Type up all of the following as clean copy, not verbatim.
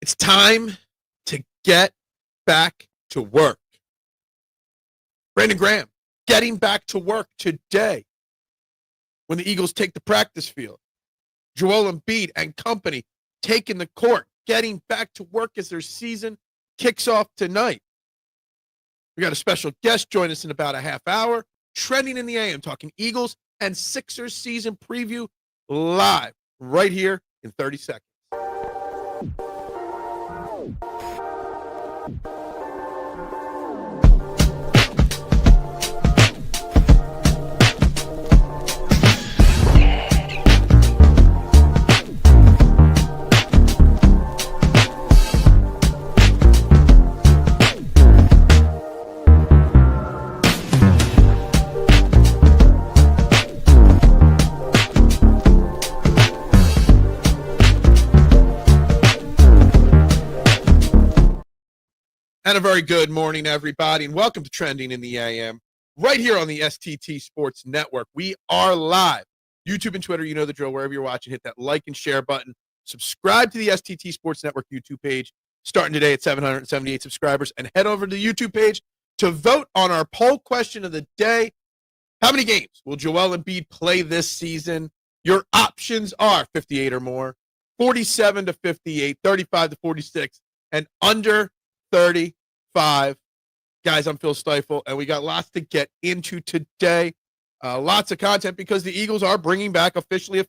It's time to get back to work. Brandon Graham getting back to work today when the Eagles take the practice field. Joel Embiid and company taking the court, getting back to work as their season kicks off tonight. We got a special guest join us in about a half hour. Trending in the AM, talking Eagles and Sixers season preview live right here in 30 seconds. And a very good morning, everybody, and welcome to Trending in the AM, right here on the STT Sports Network. We are live. YouTube and Twitter, you know the drill. Wherever you're watching, hit that like and share button. Subscribe to the STT Sports Network YouTube page, starting today at 778 subscribers, and head over to the YouTube page to vote on our poll question of the day. How many games will Joel Embiid play this season? Your options are 58 or more, 47 to 58, 35 to 46, and under 35. Guys, I'm Phil Stiefel, and we got lots to get into today. Lots of content because the Eagles are bringing back officially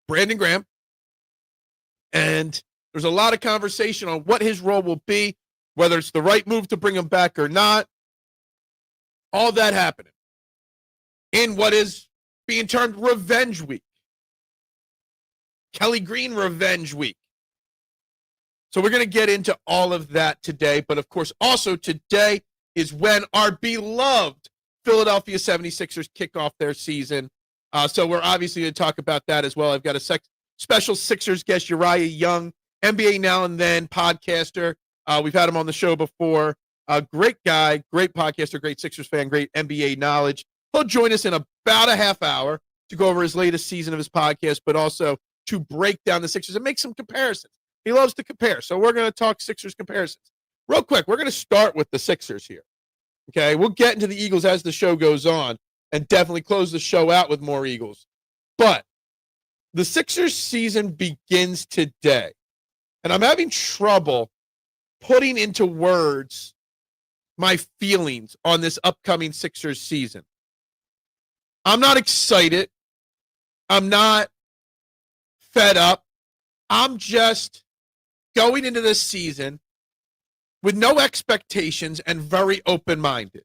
Brandon Graham. And there's a lot of conversation on what his role will be, whether it's the right move to bring him back or not. All that happening in what is being termed Revenge Week. Kelly Green Revenge Week. So we're going to get into all of that today. But, of course, also today is when our beloved Philadelphia 76ers kick off their season. So we're obviously going to talk about that as well. I've got a special Sixers guest, Uriah Young, NBA Now and Then podcaster. We've had him on the show before. Great guy, great podcaster, great Sixers fan, great NBA knowledge. He'll join us in about a half hour to go over his latest season of his podcast, but also to break down the Sixers and make some comparisons. He loves to compare. So we're going to talk Sixers comparisons. Real quick, we're going to start with the Sixers here. Okay, we'll get into the Eagles as the show goes on and definitely close the show out with more Eagles. But the Sixers season begins today. And I'm having trouble putting into words my feelings on this upcoming Sixers season. I'm not excited. I'm not fed up. I'm just going into this season with no expectations and very open-minded.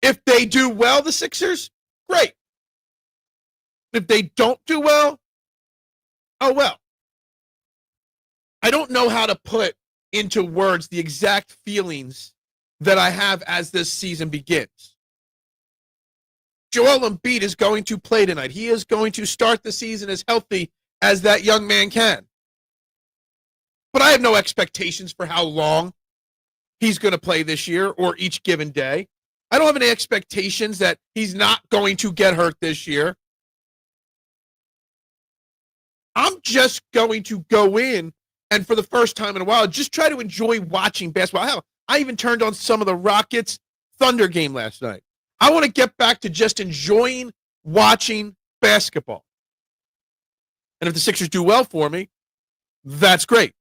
If they do well, the Sixers, great. If they don't do well, oh well. I don't know how to put into words the exact feelings that I have as this season begins. Joel Embiid is going to play tonight. He is going to start the season as healthy as that young man can. But I have no expectations for how long he's going to play this year or each given day. I don't have any expectations that he's not going to get hurt this year. I'm just going to go in and for the first time in a while, just try to enjoy watching basketball. Hell, I even turned on some of the Rockets Thunder game last night. I want to get back to just enjoying watching basketball. And if the Sixers do well for me, that's great.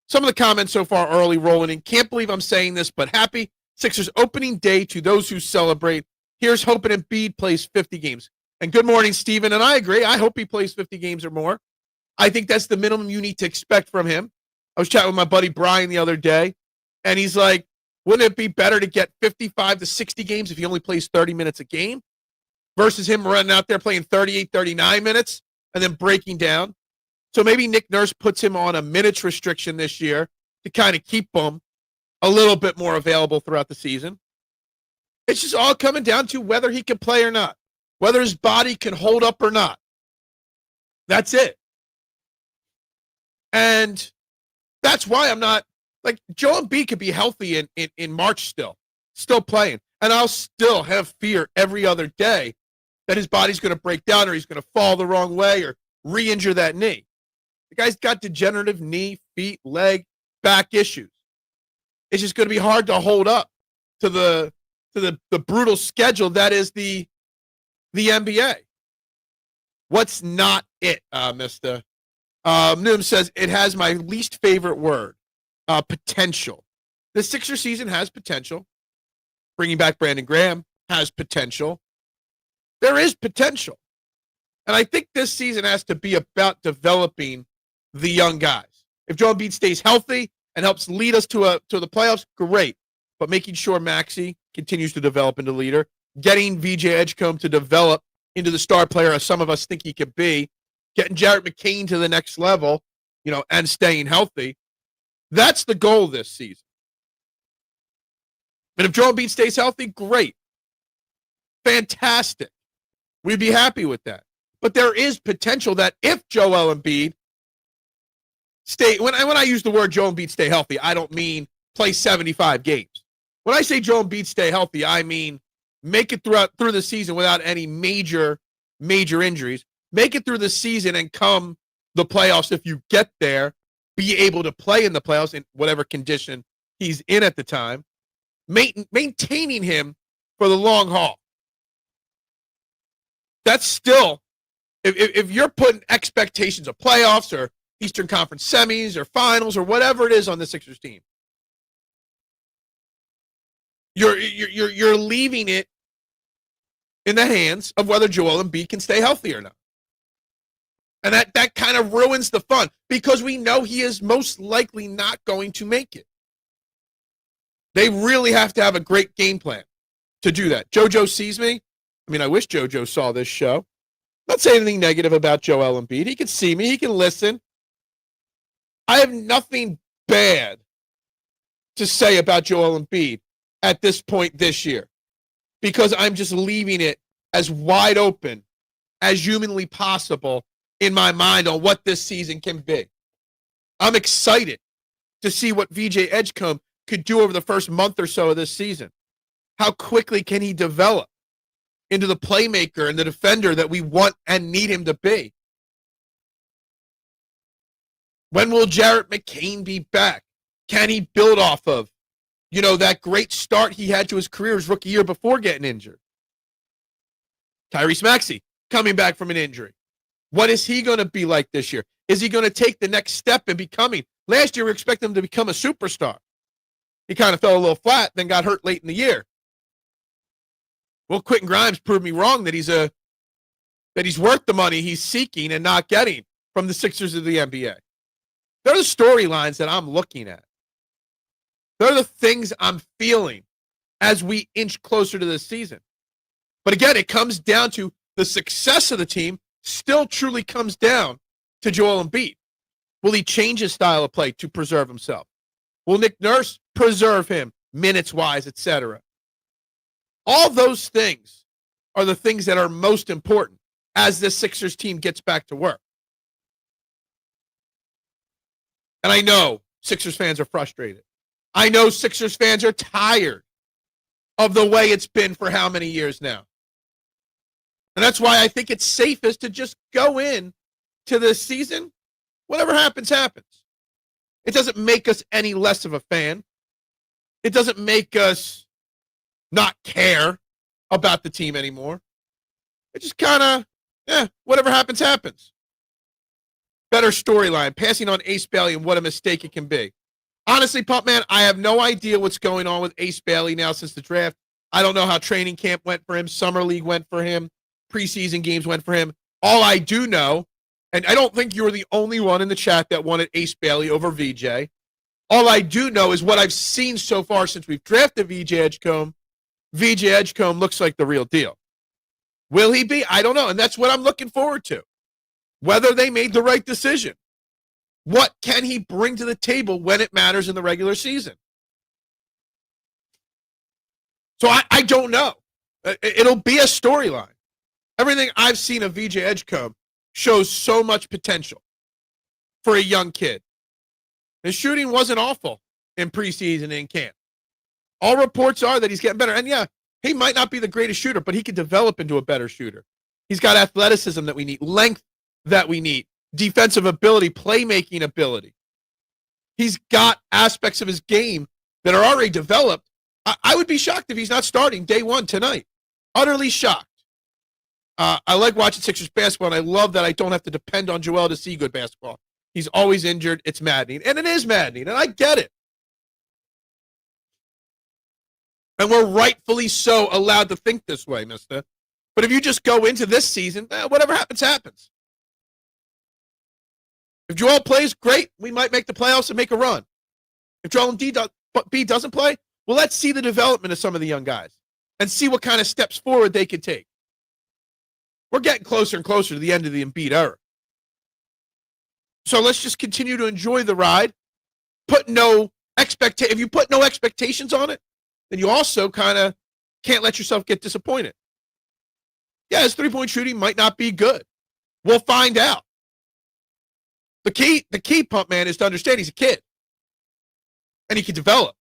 Some of the comments so far early rolling in. Can't believe I'm saying this, but happy Sixers opening day to those who celebrate. Here's hoping Embiid plays 50 games. And good morning, Steven. And I agree. I hope he plays 50 games or more. I think that's the minimum you need to expect from him. I was chatting with my buddy Brian the other day, and he's like, wouldn't it be better to get 55 to 60 games if he only plays 30 minutes a game versus him running out there playing 38, 39 minutes and then breaking down? So maybe Nick Nurse puts him on a minutes restriction this year to kind of keep him a little bit more available throughout the season. It's just all coming down to whether he can play or not, whether his body can hold up or not. That's it. And that's why I'm not, like, Joel Embiid could be healthy in March still playing. And I'll still have fear every other day that his body's going to break down or he's going to fall the wrong way or re-injure that knee. The guy's got degenerative knee, feet, leg, back issues. It's just going to be hard to hold up to the brutal schedule that is the NBA. What's not it, Mr. Noom says, it has my least favorite word, potential. The Sixer season has potential. Bringing back Brandon Graham has potential. There is potential. And I think this season has to be about developing the young guys. If Joel Embiid stays healthy and helps lead us to the playoffs, great. But making sure Maxey continues to develop into leader, getting VJ Edgecombe to develop into the star player as some of us think he could be, getting Jared McCain to the next level, and staying healthy. That's the goal this season. And if Joel Embiid stays healthy, great. Fantastic. We'd be happy with that. But there is potential that if Joel Embiid when I use the word Joel Embiid stay healthy, I don't mean play 75 games. When I say Joel Embiid stay healthy, I mean make it through the season without any major injuries. Make it through the season and come the playoffs, if you get there, be able to play in the playoffs in whatever condition he's in at the time. Maintaining him for the long haul. That's still, if you're putting expectations of playoffs or Eastern Conference semis or finals or whatever it is on the Sixers team, you're leaving it in the hands of whether Joel Embiid can stay healthy or not. And that kind of ruins the fun because we know he is most likely not going to make it. They really have to have a great game plan to do that. JoJo sees me. I mean, I wish JoJo saw this show. Not saying anything negative about Joel Embiid. He can see me. He can listen. I have nothing bad to say about Joel Embiid at this point this year because I'm just leaving it as wide open as humanly possible in my mind on what this season can be. I'm excited to see what VJ Edgecombe could do over the first month or so of this season. How quickly can he develop into the playmaker and the defender that we want and need him to be? When will Jared McCain be back? Can he build off of, that great start he had to his career his rookie year before getting injured? Tyrese Maxey coming back from an injury. What is he going to be like this year? Is he going to take the next step in becoming? Last year, we expected him to become a superstar. He kind of fell a little flat, then got hurt late in the year. Well, Quentin Grimes proved me wrong that he's worth the money he's seeking and not getting from the Sixers of the NBA. They're the storylines that I'm looking at. They're the things I'm feeling as we inch closer to this season. But again, it comes down to the success of the team still truly comes down to Joel Embiid. Will he change his style of play to preserve himself? Will Nick Nurse preserve him minutes-wise, etc.? All those things are the things that are most important as this Sixers team gets back to work. And I know Sixers fans are frustrated. I know Sixers fans are tired of the way it's been for how many years now. And that's why I think it's safest to just go in to this season. Whatever happens, happens. It doesn't make us any less of a fan. It doesn't make us not care about the team anymore. It just kind of, whatever happens, happens. Better storyline, passing on Ace Bailey and what a mistake it can be. Honestly, Pump Man, I have no idea what's going on with Ace Bailey now since the draft. I don't know how training camp went for him, summer league went for him, preseason games went for him. All I do know, and I don't think you were the only one in the chat that wanted Ace Bailey over VJ. All I do know is what I've seen so far since we've drafted VJ Edgecombe. VJ Edgecombe looks like the real deal. Will he be? I don't know, and that's what I'm looking forward to. Whether they made the right decision. What can he bring to the table when it matters in the regular season? So I don't know. It'll be a storyline. Everything I've seen of VJ Edgecombe shows so much potential for a young kid. His shooting wasn't awful in preseason and in camp. All reports are that he's getting better. And yeah, he might not be the greatest shooter, but he could develop into a better shooter. He's got athleticism that we need, length that we need, defensive ability, playmaking ability. He's got aspects of his game that are already developed. I would be shocked if he's not starting day one tonight. Utterly shocked. I like watching Sixers basketball, and I love that I don't have to depend on Joel to see good basketball. He's always injured. It's maddening. And it is maddening, and I get it. And we're rightfully so allowed to think this way, mister. But if you just go into this season, whatever happens, happens. If Joel plays, great. We might make the playoffs and make a run. If Joel Embiid doesn't play, well, let's see the development of some of the young guys and see what kind of steps forward they can take. We're getting closer and closer to the end of the Embiid era. So let's just continue to enjoy the ride. If you put no expectations on it, then you also kind of can't let yourself get disappointed. Yeah, his three-point shooting might not be good. We'll find out. The key, Pump Man, is to understand he's a kid. And he can develop.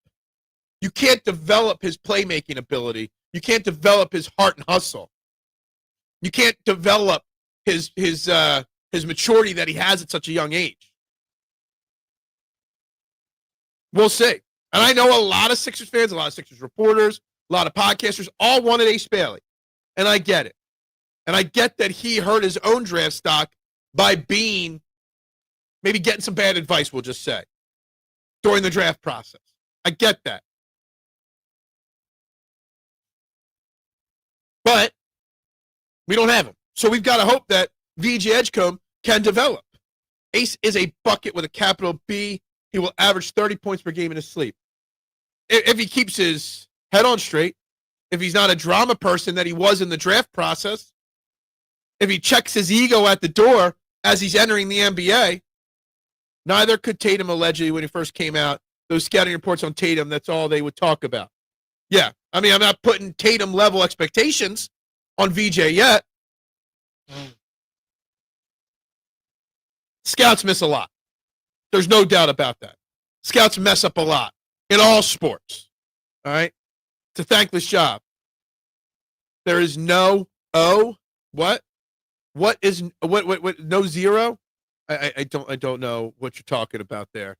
You can't develop his playmaking ability. You can't develop his heart and hustle. You can't develop his maturity that he has at such a young age. We'll see. And I know a lot of Sixers fans, a lot of Sixers reporters, a lot of podcasters all wanted Ace Bailey. And I get it. And I get that he hurt his own draft stock by maybe getting some bad advice, we'll just say, during the draft process. I get that. But we don't have him. So we've got to hope that VJ Edgecombe can develop. Ace is a bucket with a capital B. He will average 30 points per game in his sleep. If he keeps his head on straight, if he's not a drama person that he was in the draft process, if he checks his ego at the door as he's entering the NBA, neither could Tatum allegedly when he first came out. Those scouting reports on Tatum, that's all they would talk about. Yeah, I mean, I'm not putting Tatum-level expectations on VJ yet. Scouts miss a lot. There's no doubt about that. Scouts mess up a lot in all sports. All right? It's a thankless job. There is no what? What is no zero? I don't know what you're talking about there.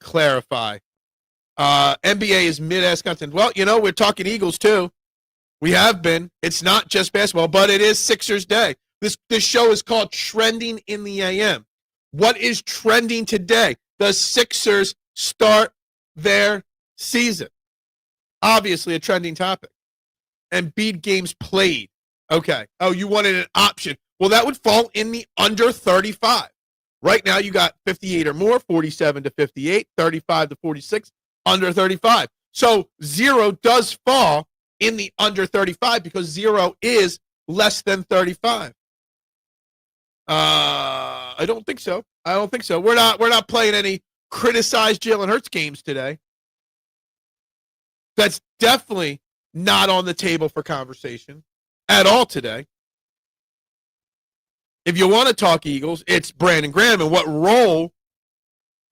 Clarify. NBA is mid-ass content. Well, we're talking Eagles too. We have been. It's not just basketball, but it is Sixers Day. This show is called Trending in the AM. What is trending today? The Sixers start their season. Obviously a trending topic. Embiid games played. Okay. Oh, you wanted an option. Well, that would fall in the under 35. Right now you got 58 or more, 47 to 58, 35 to 46, under 35. So 0 does fall in the under 35 because 0 is less than 35. I don't think so. We're not playing any criticize Jalen Hurts games today. That's definitely not on the table for conversation at all today. If you want to talk Eagles, it's Brandon Graham and what role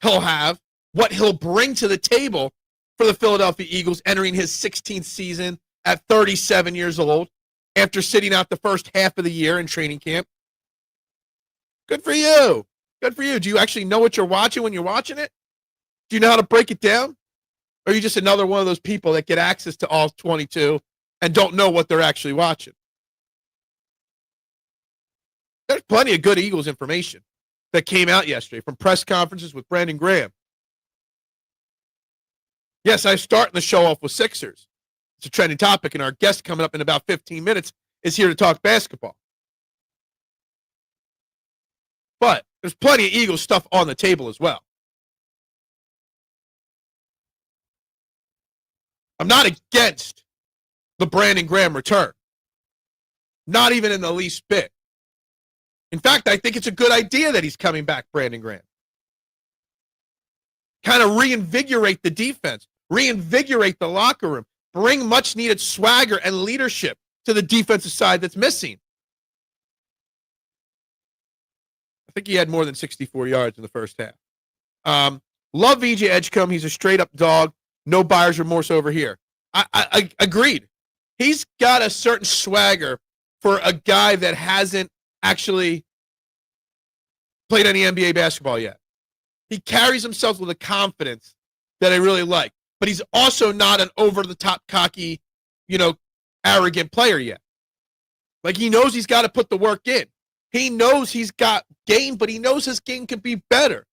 he'll have, what he'll bring to the table for the Philadelphia Eagles entering his 16th season at 37 years old after sitting out the first half of the year in training camp. Good for you. Good for you. Do you actually know what you're watching when you're watching it? Do you know how to break it down? Or are you just another one of those people that get access to all 22 and don't know what they're actually watching? There's plenty of good Eagles information that came out yesterday from press conferences with Brandon Graham. Yes, I'm starting the show off with Sixers. It's a trending topic, and our guest coming up in about 15 minutes is here to talk basketball. But there's plenty of Eagles stuff on the table as well. I'm not against the Brandon Graham return. Not even in the least bit. In fact, I think it's a good idea that he's coming back, Brandon Graham. Kind of reinvigorate the defense, reinvigorate the locker room, bring much-needed swagger and leadership to the defensive side that's missing. I think he had more than 64 yards in the first half. Love VJ Edgecombe. He's a straight-up dog. No buyer's remorse over here. I agreed. He's got a certain swagger for a guy that hasn't actually played any NBA basketball yet. He carries himself with a confidence that I really like. But he's also not an over-the-top cocky, arrogant player yet. Like, he knows he's got to put the work in. He knows he's got game, but he knows his game could be better.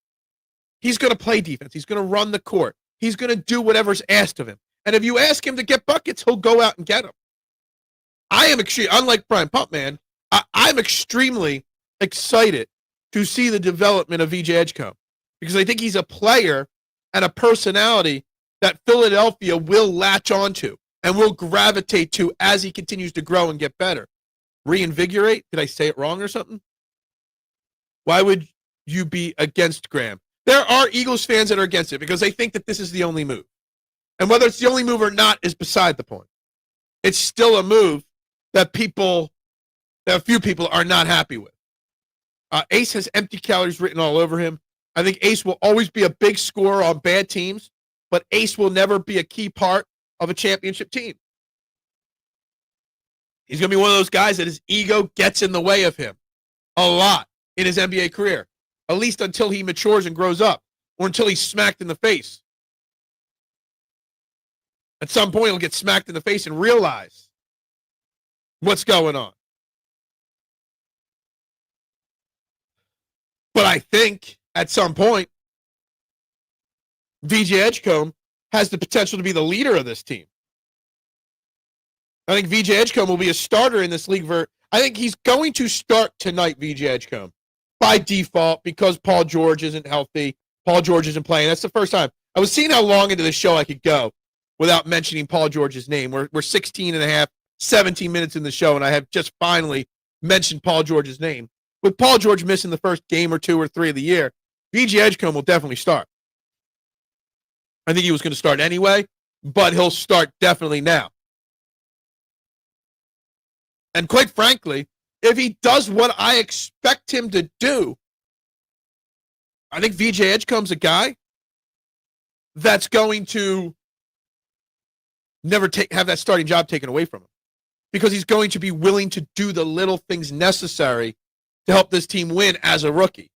He's going to play defense. He's going to run the court. He's going to do whatever's asked of him. And if you ask him to get buckets, he'll go out and get them. I am extremely, unlike Brian Pumpman, I'm extremely excited to see the development of VJ Edgecombe because I think he's a player and a personality that Philadelphia will latch onto and will gravitate to as he continues to grow and get better. Reinvigorate? Did I say it wrong or something? Why would you be against Graham? There are Eagles fans that are against it because they think that this is the only move. And whether it's the only move or not is beside the point. It's still a move that a few people are not happy with. Ace has empty calories written all over him. I think Ace will always be a big scorer on bad teams, but Ace will never be a key part of a championship team. He's going to be one of those guys that his ego gets in the way of him a lot in his NBA career, at least until he matures and grows up or until he's smacked in the face. At some point, he'll get smacked in the face and realize what's going on. But I think at some point, VJ Edgecombe has the potential to be the leader of this team. I think VJ Edgecombe will be a starter in this league. I think he's going to start tonight, VJ Edgecombe, by default because Paul George isn't healthy. Paul George isn't playing. That's the first time. I was seeing how long into the show I could go without mentioning Paul George's name. We're 16 and a half, 17 minutes in the show, and I have just finally mentioned Paul George's name. With Paul George missing the first game or 2 or 3 of the year, VJ Edgecombe will definitely start. I think he was going to start anyway, but he'll start definitely now. And quite frankly, if he does what I expect him to do, I think VJ Edgecombe's a guy that's going to never have that starting job taken away from him because he's going to be willing to do the little things necessary to help this team win as a rookie.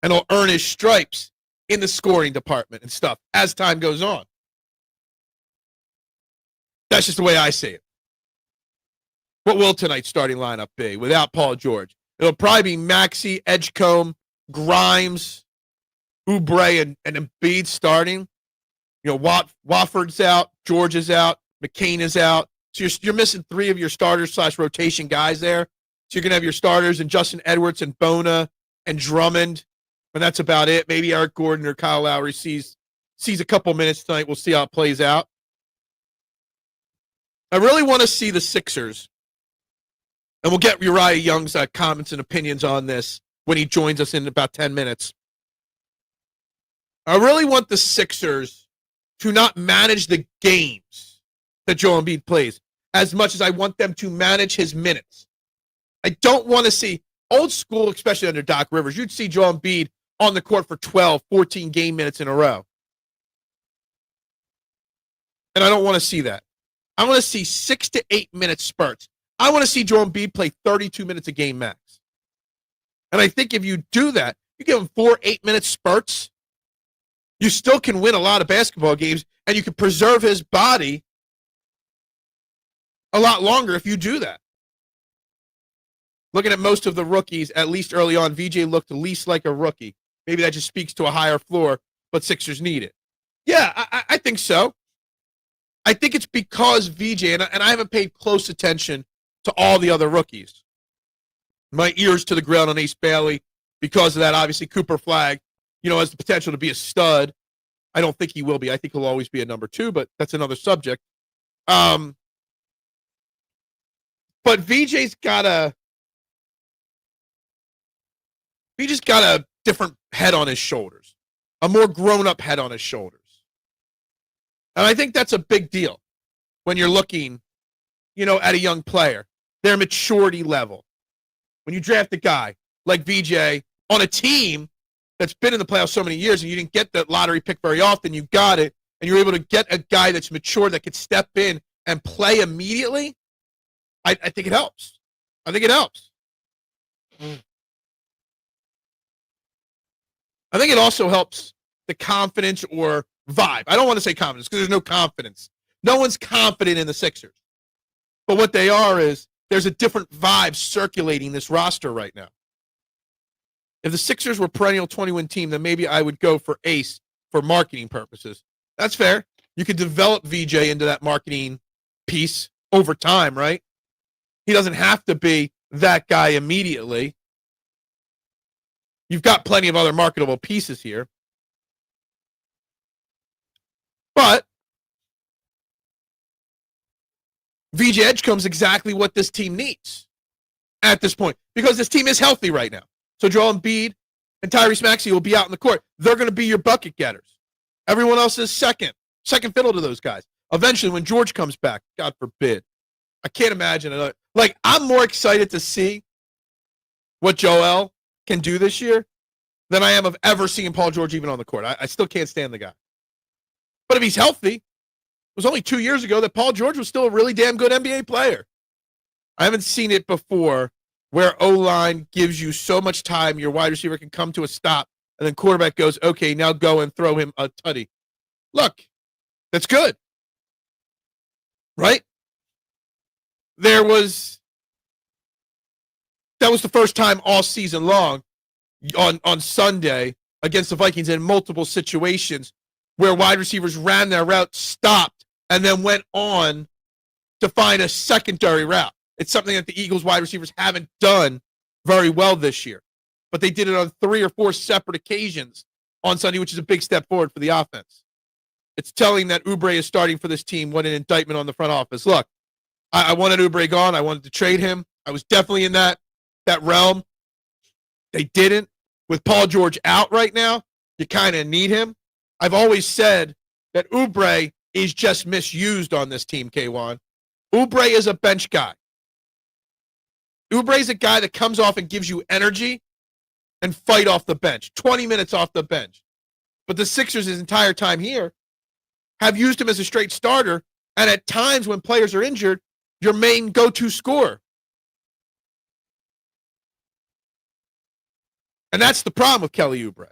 And he'll earn his stripes in the scoring department and stuff as time goes on. That's just the way I see it. What will tonight's starting lineup be without Paul George? It'll probably be Maxey, Edgecombe, Grimes, Oubre, and Embiid starting. Wofford's out, George is out, McCain is out. So you're missing 3 of your starters / rotation guys there. So you're going to have your starters and Justin Edwards and Bona and Drummond. And that's about it. Maybe Eric Gordon or Kyle Lowry sees a couple minutes tonight. We'll see how it plays out. I really want to see the Sixers. And we'll get Uriah Young's comments and opinions on this when he joins us in about 10 minutes. I really want the Sixers to not manage the games that Joel Embiid plays as much as I want them to manage his minutes. I don't want to see old school, especially under Doc Rivers. You'd see Joel Embiid on the court for 12, 14 game minutes in a row. And I don't want to see that. I want to see 6 to 8 minute spurts. I want to see Joel Embiid play 32 minutes a game max. And I think if you do that, you give him 4 8-minute spurts, you still can win a lot of basketball games, and you can preserve his body a lot longer if you do that. Looking at most of the rookies, at least early on, VJ looked the least like a rookie. Maybe that just speaks to a higher floor, but Sixers need it. Yeah, I think so. I think it's because VJ, and I haven't paid close attention to all the other rookies. My ears to the ground on Ace Bailey because of that. Obviously, Cooper Flagg, has the potential to be a stud. I don't think he will be. I think he'll always be a number 2, but that's another subject. But VJ's got a different head on his shoulders, a more grown-up head on his shoulders. And I think that's a big deal when you're looking, at a young player, their maturity level. When you draft a guy like VJ on a team that's been in the playoffs so many years and you didn't get that lottery pick very often, you got it, and you're able to get a guy that's mature that could step in and play immediately, I think it helps. I think it helps. I think it also helps the confidence or vibe. I don't want to say confidence because there's no confidence. No one's confident in the Sixers. But what they are is there's a different vibe circulating this roster right now. If the Sixers were perennial 20-win team, then maybe I would go for Ace for marketing purposes. That's fair. You could develop VJ into that marketing piece over time, right? He doesn't have to be that guy immediately. You've got plenty of other marketable pieces here. But VJ Edgecombe is exactly what this team needs at this point because this team is healthy right now. So Joel Embiid and Tyrese Maxey will be out in the court. They're going to be your bucket getters. Everyone else is second fiddle to those guys. Eventually, when George comes back, God forbid, I can't imagine it. Like, I'm more excited to see what Joel can do this year than I am of ever seeing Paul George even on the court. I still can't stand the guy. But if he's healthy, it was only 2 years ago that Paul George was still a really damn good NBA player. I haven't seen it before where O-line gives you so much time, your wide receiver can come to a stop, and then quarterback goes, okay, now go and throw him a tutty. Look, that's good. Right? That was the first time all season long on Sunday against the Vikings in multiple situations where wide receivers ran their route, stopped, and then went on to find a secondary route. It's something that the Eagles wide receivers haven't done very well this year. But they did it on 3 or 4 separate occasions on Sunday, which is a big step forward for the offense. It's telling that Oubre is starting for this team. What an indictment on the front office. Look, I wanted Oubre gone. I wanted to trade him. I was definitely in that realm. They didn't. With Paul George out right now, you kind of need him. I've always said that Oubre is just misused on this team, K1. Oubre is a bench guy. Oubre is a guy that comes off and gives you energy and fight off the bench. 20 minutes off the bench. But the Sixers, his entire time here, have used him as a straight starter, and at times when players are injured, your main go-to scorer. And that's the problem with Kelly Oubre.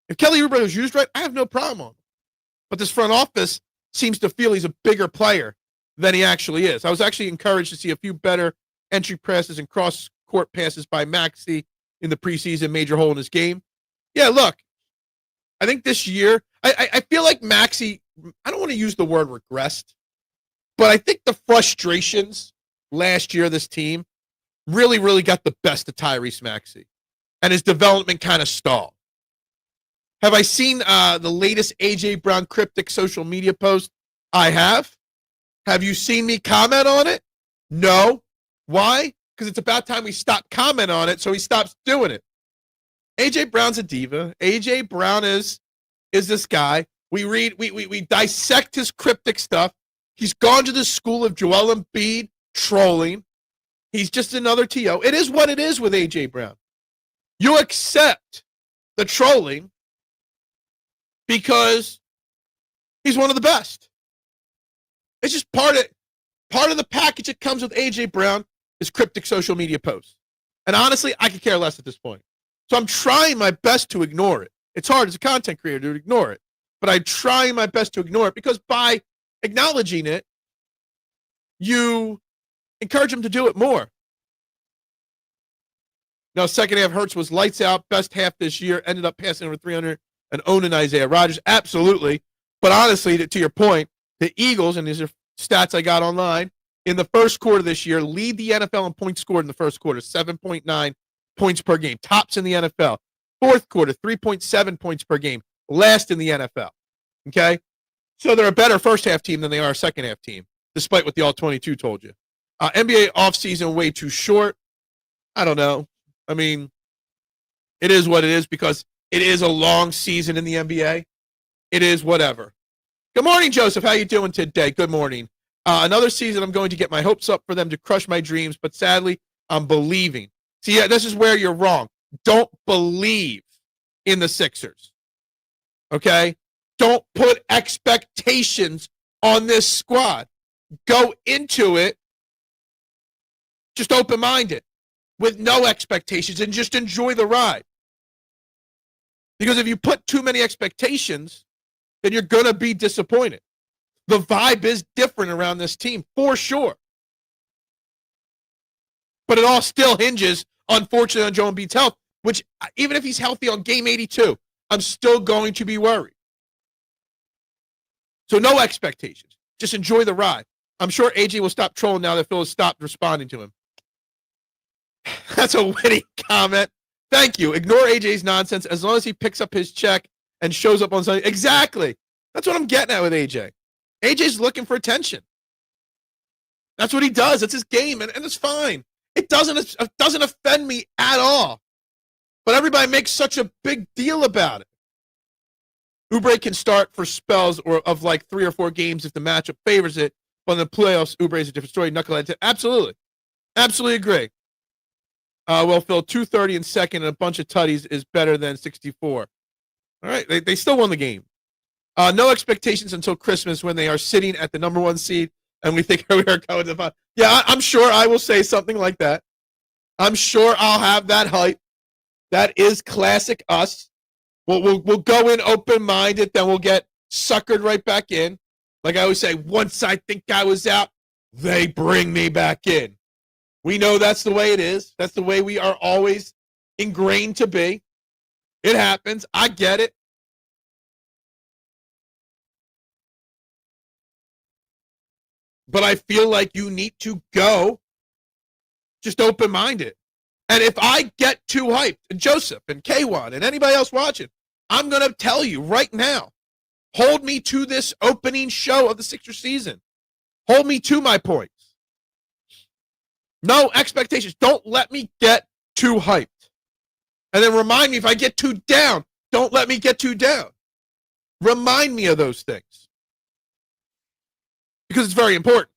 If Kelly Oubre was used right, I have no problem on him. But this front office seems to feel he's a bigger player than he actually is. I was actually encouraged to see a few better entry passes and cross-court passes by Maxey in the preseason, major hole in his game. Yeah, look, I think this year, I feel like Maxey, I don't want to use the word regressed, but I think the frustrations last year of this team really, really got the best of Tyrese Maxey, and his development kind of stalled. Have I seen the latest A.J. Brown cryptic social media post? I have. Have you seen me comment on it? No. Why? Because it's about time we stop commenting on it so he stops doing it. A.J. Brown's a diva. A.J. Brown is this guy. We dissect his cryptic stuff. He's gone to the school of Joel Embiid trolling. He's just another T.O. It is what it is with A.J. Brown. You accept the trolling because he's one of the best. It's just part of the package that comes with A.J. Brown is cryptic social media posts. And honestly, I could care less at this point. So I'm trying my best to ignore it. It's hard as a content creator to ignore it. But I'm trying my best to ignore it because by acknowledging it, you encourage him to do it more. Now, second half, Hurts was lights out, best half this year, ended up passing over 300 and owning Isaiah Rodgers. Absolutely. But honestly, to your point, the Eagles, and these are stats I got online, in the first quarter this year, lead the NFL in points scored in the first quarter, 7.9 points per game. Tops in the NFL. Fourth quarter, 3.7 points per game. Last in the NFL. Okay? So they're a better first half team than they are a second half team, despite what the All-22 told you. NBA offseason way too short. I don't know. I mean, it is what it is because it is a long season in the NBA. It is whatever. Good morning, Joseph. How you doing today? Good morning. Another season, I'm going to get my hopes up for them to crush my dreams, but sadly, I'm believing. See, yeah, this is where you're wrong. Don't believe in the Sixers. Okay? Don't put expectations on this squad. Go into it just open-minded with no expectations and just enjoy the ride. Because if you put too many expectations, then you're going to be disappointed. The vibe is different around this team, for sure. But it all still hinges, unfortunately, on Joel Embiid's health, which even if he's healthy on game 82, I'm still going to be worried. So no expectations. Just enjoy the ride. I'm sure AJ will stop trolling now that Phil has stopped responding to him. That's a witty comment. Thank you. Ignore AJ's nonsense as long as he picks up his check and shows up on Sunday. Exactly. That's what I'm getting at with AJ. AJ's looking for attention. That's what he does. That's his game, and it's fine. It doesn't offend me at all. But everybody makes such a big deal about it. Oubre can start for spells of like 3 or 4 games if the matchup favors it. But in the playoffs, Oubre is a different story. Knucklehead, absolutely. Absolutely agree. Well, Phil, 230 in second and a bunch of tutties is better than 64. All right, they still won the game. No expectations until Christmas when they are sitting at the number 1 seed and we think we are going to the final. Yeah, I'm sure I will say something like that. I'm sure I'll have that hype. That is classic us. We'll go in open-minded, then we'll get suckered right back in. Like I always say, once I think I was out, they bring me back in. We know that's the way it is. That's the way we are always ingrained to be. It happens. I get it. But I feel like you need to go just open-minded. And if I get too hyped, and Joseph and K1 and anybody else watching, I'm going to tell you right now, hold me to this opening show of the Sixers season. Hold me to my points. No expectations. Don't let me get too hyped. And then remind me if I get too down, don't let me get too down. Remind me of those things. Because it's very important.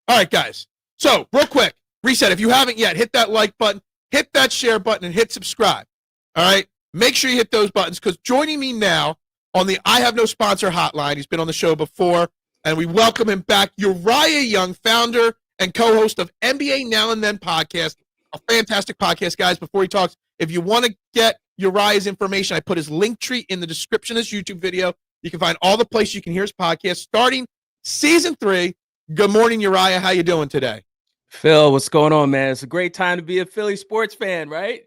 All right, guys. So, real quick, reset. If you haven't yet, hit that like button, hit that share button, and hit subscribe. All right? Make sure you hit those buttons because joining me now on the I Have No Sponsor hotline, he's been on the show before, and we welcome him back, Uriah Young, founder and co-host of NBA Now and Then podcast, a fantastic podcast, guys. Before he talks, if you want to get Uriah's information, I put his link tree in the description of this YouTube video. You can find all the places you can hear his podcast starting season 3. Good morning, Uriah. How you doing today? Phil, what's going on, man? It's a great time to be a Philly sports fan, right?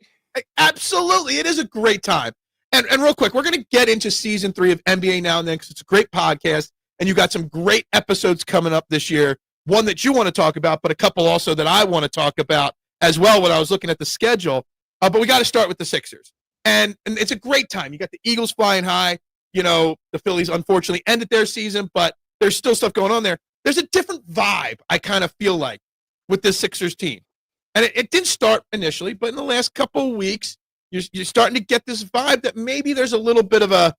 Absolutely. It is a great time. And real quick, we're going to get into season 3 of NBA Now and Then because it's a great podcast, and you got some great episodes coming up this year. One that you want to talk about, but a couple also that I want to talk about as well when I was looking at the schedule. But we got to start with the Sixers. And it's a great time. You got the Eagles flying high. You know, the Phillies unfortunately ended their season, but there's still stuff going on there. There's a different vibe, I kind of feel like, with this Sixers team. And it didn't start initially, but in the last couple of weeks, you're starting to get this vibe that maybe there's a little bit of a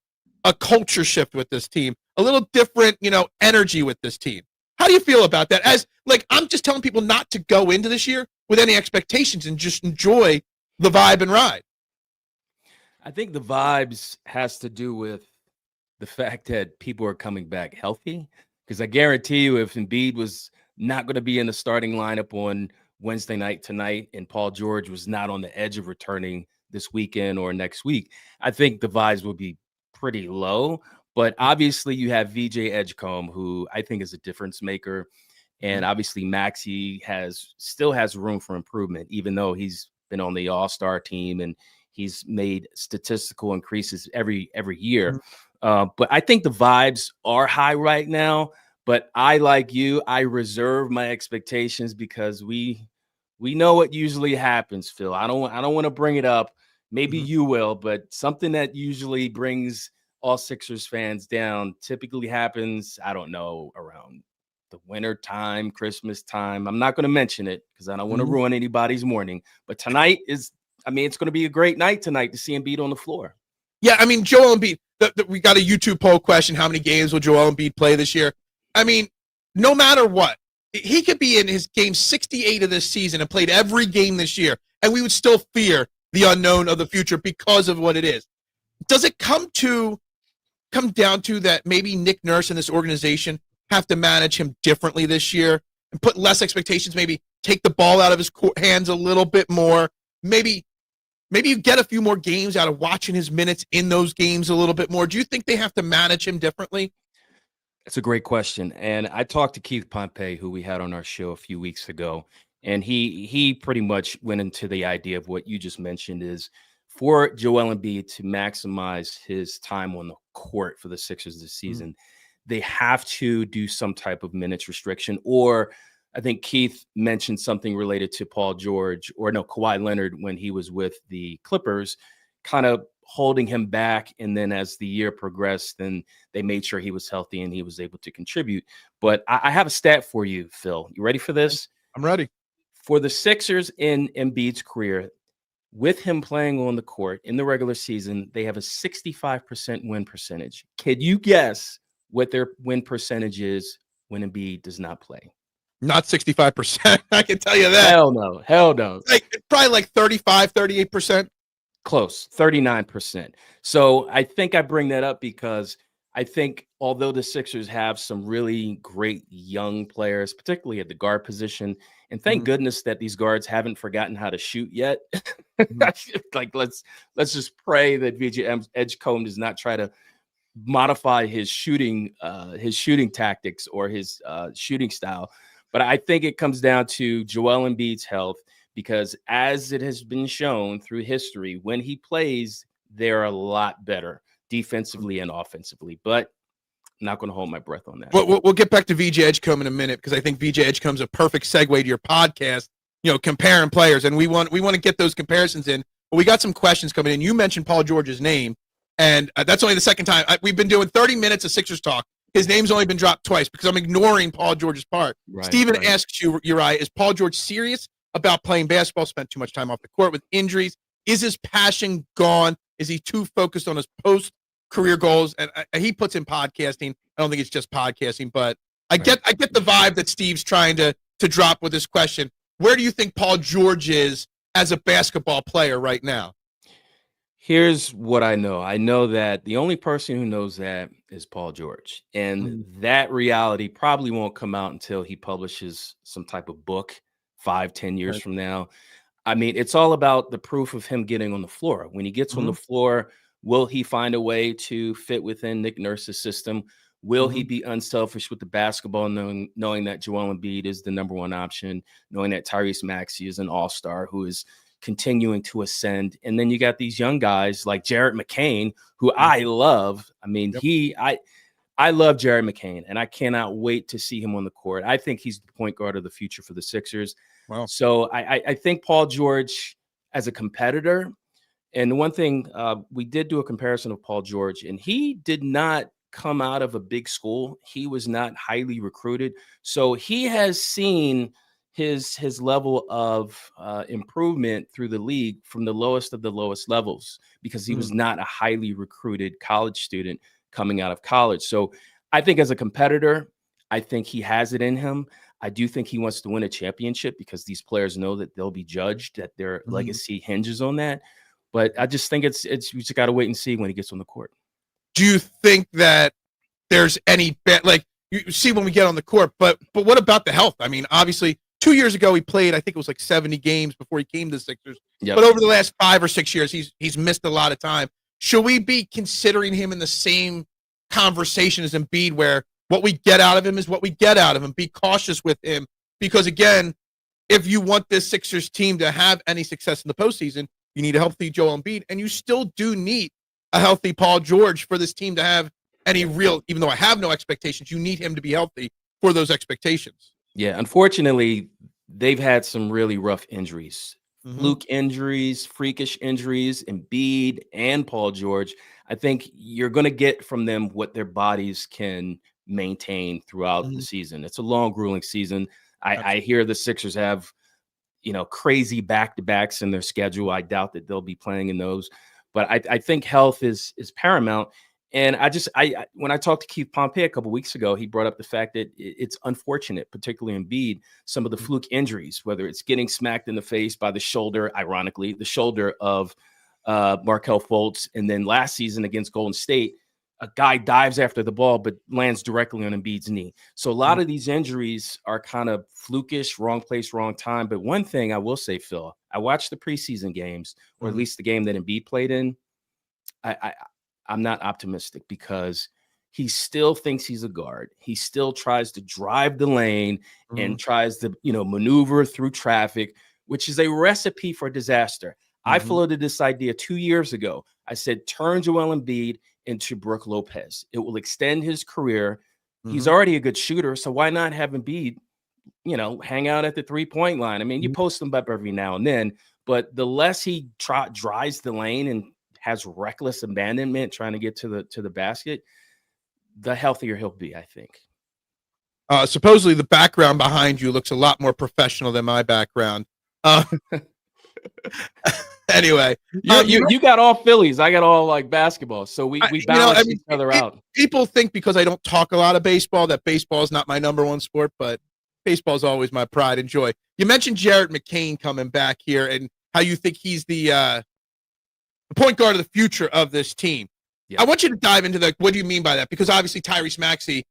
culture shift with this team, a little different, energy with this team. How do you feel about that? As I'm just telling people not to go into this year with any expectations and just enjoy the vibe and ride. I think the vibes has to do with the fact that people are coming back healthy. Because I guarantee you, if Embiid was not going to be in the starting lineup on Wednesday night tonight, and Paul George was not on the edge of returning this weekend or next week, I think the vibes would be pretty low. But obviously you have VJ Edgecombe, who I think is a difference maker. And obviously Maxey still has room for improvement, even though he's been on the all-star team and he's made statistical increases every year. But I think the vibes are high right now. But I, like you, I reserve my expectations because we know what usually happens, Phil. I don't want to bring it up. Maybe you will, but something that usually brings all Sixers fans down typically happens, I don't know, around the winter time, Christmas time. I'm not going to mention it because I don't want to ruin anybody's morning. But tonight it's going to be a great night tonight to see Embiid on the floor. Yeah, Joel Embiid, we got a YouTube poll question. How many games will Joel Embiid play this year? No matter what, he could be in his game 68 of this season and played every game this year, and we would still fear the unknown of the future because of what it is. Does it come down to that maybe Nick Nurse and this organization have to manage him differently this year and put less expectations, maybe take the ball out of his hands a little bit more, maybe maybe you get a few more games out of watching his minutes in those games a little bit more? Do you think they have to manage him differently? It's a great question. And I talked to Keith Pompey, who we had on our show a few weeks ago, and he pretty much went into the idea of what you just mentioned is for Joel Embiid to maximize his time on the court for the Sixers this season, they have to do some type of minutes restriction. Or I think Keith mentioned something related to Paul George or no, Kawhi Leonard when he was with the Clippers, kind of holding him back. And then as the year progressed, then they made sure he was healthy and he was able to contribute. But I have a stat for you, Phil. You ready for this? I'm ready. For the Sixers in Embiid's career, with him playing on the court in the regular season, they have a 65% win percentage. Can you guess what their win percentage is when Embiid does not play? Not 65%. I can tell you that. Hell no. Hell no. Probably like 35, 38%. Close, 39%. So I think I bring that up because I think although the Sixers have some really great young players, particularly at the guard position, and thank goodness that these guards haven't forgotten how to shoot yet. Like let's just pray that VJ Edgecombe does not try to modify his shooting tactics or his shooting style. But I think it comes down to Joel Embiid's health, because as it has been shown through history, when he plays, they're a lot better defensively and offensively. But I'm not going to hold my breath on that. We'll get back to VJ Edgecombe in a minute, because I think VJ Edgecombe's a perfect segue to your podcast, comparing players. And we want to get those comparisons in. But we got some questions coming in. You mentioned Paul George's name, and that's only the second time. We've been doing 30 minutes of Sixers talk. His name's only been dropped twice because I'm ignoring Paul George's part. Right, Steven asks you, Uriah, is Paul George serious about playing basketball? Spent too much time off the court with injuries. Is his passion gone? Is he too focused on his post-career goals? And he puts in podcasting. I don't think it's just podcasting, but I get the vibe that Steve's trying to drop with this question. Where do you think Paul George is as a basketball player right now? Here's what I know. I know that the only person who knows that is Paul George. And that reality probably won't come out until he publishes some type of book 5-10 years from now. I mean, it's all about the proof of him getting on the floor. When he gets on the floor, will he find a way to fit within Nick Nurse's system? Will he be unselfish with the basketball, knowing that Joel Embiid is the number one option, knowing that Tyrese Maxey is an all-star who is continuing to ascend? And then you got these young guys like Jared McCain, who I love. I mean, I love Jared McCain, and I cannot wait to see him on the court. I think he's the point guard of the future for the Sixers. Wow. So I think Paul George as a competitor, and the one thing we did do a comparison of Paul George, and he did not come out of a big school. He was not highly recruited. So he has seen his level of improvement through the league from the lowest of the lowest levels, because he was not a highly recruited college student coming out of college. So I think as a competitor, I think he has it in him. I do think he wants to win a championship, because these players know that they'll be judged, that their legacy hinges on that. But I just think it's we just got to wait and see when he gets on the court. Do you think that there's any bet, like you see when we get on the court, but what about the health? I mean, obviously 2 years ago he played, I think it was like 70 games before he came to the Sixers. But over the last 5 or 6 years, he's missed a lot of time. Should we be considering him in the same conversation as Embiid, where what we get out of him is what we get out of him? Be cautious with him, because again, if you want this Sixers team to have any success in the postseason, you need a healthy Joel Embiid, and you still do need a healthy Paul George for this team to have any real, even though I have no expectations, you need him to be healthy for those expectations. Yeah, unfortunately, they've had some really rough injuries. Fluke injuries, freakish injuries, Embiid and Paul George. I think you're going to get from them what their bodies can maintain throughout the season. It's a long, grueling season. I hear the Sixers have, crazy back-to-backs in their schedule. I doubt that they'll be playing in those. But I think health is paramount. And when I talked to Keith Pompey a couple weeks ago, he brought up the fact that it's unfortunate, particularly in Embiid, some of the fluke injuries, whether it's getting smacked in the face by the shoulder, ironically, the shoulder of Markelle Fultz, and then last season against Golden State, a guy dives after the ball but lands directly on Embiid's knee. So a lot of these injuries are kind of flukish, wrong place, wrong time. But one thing I will say, Phil, I watched the preseason games, or at least the game that Embiid played in. I'm not optimistic because he still thinks he's a guard. He still tries to drive the lane and tries to, maneuver through traffic, which is a recipe for disaster. I floated this idea 2 years ago. I said, turn Joel Embiid into Brook Lopez. It will extend his career. He's already a good shooter, so why not have Embiid, hang out at the three-point line? I mean, you post him up every now and then, but the less he drives the lane and has reckless abandonment trying to get to the basket, the healthier he'll be, I think. Supposedly the background behind you looks a lot more professional than my background. Anyway, you got all Phillies. I got all like basketball. So we balance each other out. People think because I don't talk a lot of baseball that baseball is not my number one sport, but baseball is always my pride and joy. You mentioned Jared McCain coming back here and how you think he's the point guard of the future of this team. Yeah. I want you to dive into what do you mean by that? Because obviously Tyrese Maxey,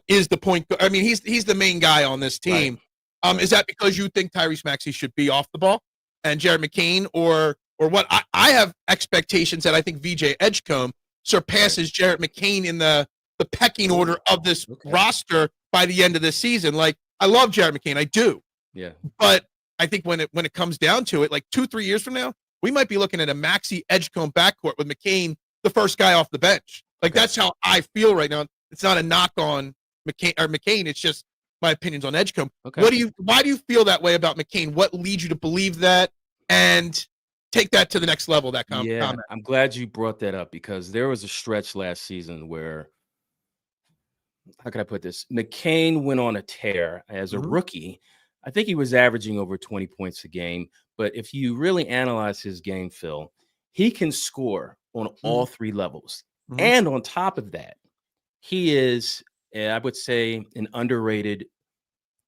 is the point. I mean, he's the main guy on this team. Right. Is that because you think Tyrese Maxey should be off the ball and Jared McCain, or what? I have expectations that I think VJ Edgecombe surpasses Jared McCain in the pecking order of this roster by the end of this season. Like, I love Jared McCain, I do. Yeah. But I think when it comes down to it, like 2-3 years from now, we might be looking at a Maxey Edgecombe backcourt with McCain the first guy off the bench. Like, that's how I feel right now. It's not a knock on McCain. It's just my opinions on Edgecombe. Okay. Why do you feel that way about McCain? What leads you to believe that and take that to the next level? That comment. I'm glad you brought that up because there was a stretch last season where, how can I put this? McCain went on a tear as a rookie. I think he was averaging over 20 points a game. But if you really analyze his game, Phil, he can score on all three levels. And on top of that, he is, I would say, an underrated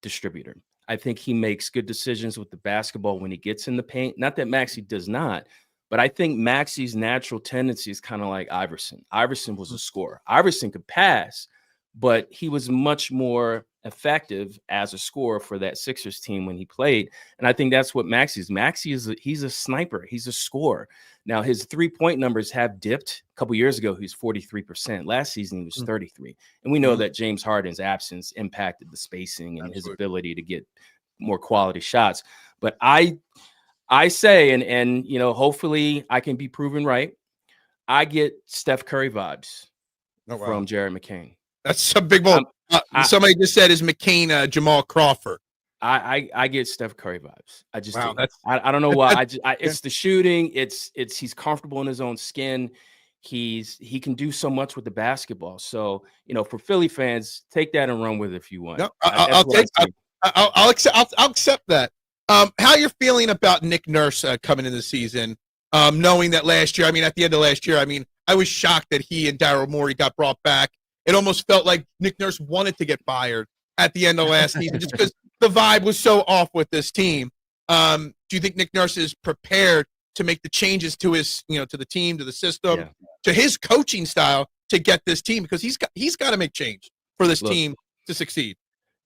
distributor. I think he makes good decisions with the basketball when he gets in the paint. Not that Maxey does not, but I think Maxey's natural tendency is kind of like Iverson. Iverson was a scorer. Iverson could pass, but he was much more effective as a scorer for that Sixers team when he played. And I think that's what Maxey is. Maxey he's a sniper. He's a scorer. Now, his three-point numbers have dipped. A couple years ago, he was 43%. Last season, he was 33%. And we know that James Harden's absence impacted the spacing and his ability to get more quality shots. But I say, and hopefully I can be proven right, I get Steph Curry vibes from Jared McCain. That's a big one. Somebody just said, is McCain Jamal Crawford? I get Steph Curry vibes. I just do. I don't know why. It's the shooting. It's he's comfortable in his own skin. He can do so much with the basketball. So for Philly fans, take that and run with it if you want. No, I'll accept that. How you're feeling about Nick Nurse coming into the season, knowing that last year? I mean, at the end of last year, I was shocked that he and Daryl Morey got brought back. It almost felt like Nick Nurse wanted to get fired at the end of last season just because the vibe was so off with this team. Do you think Nick Nurse is prepared to make the changes to his, to the team, to the system, to his coaching style to get this team? Because he's got to make change for this team to succeed.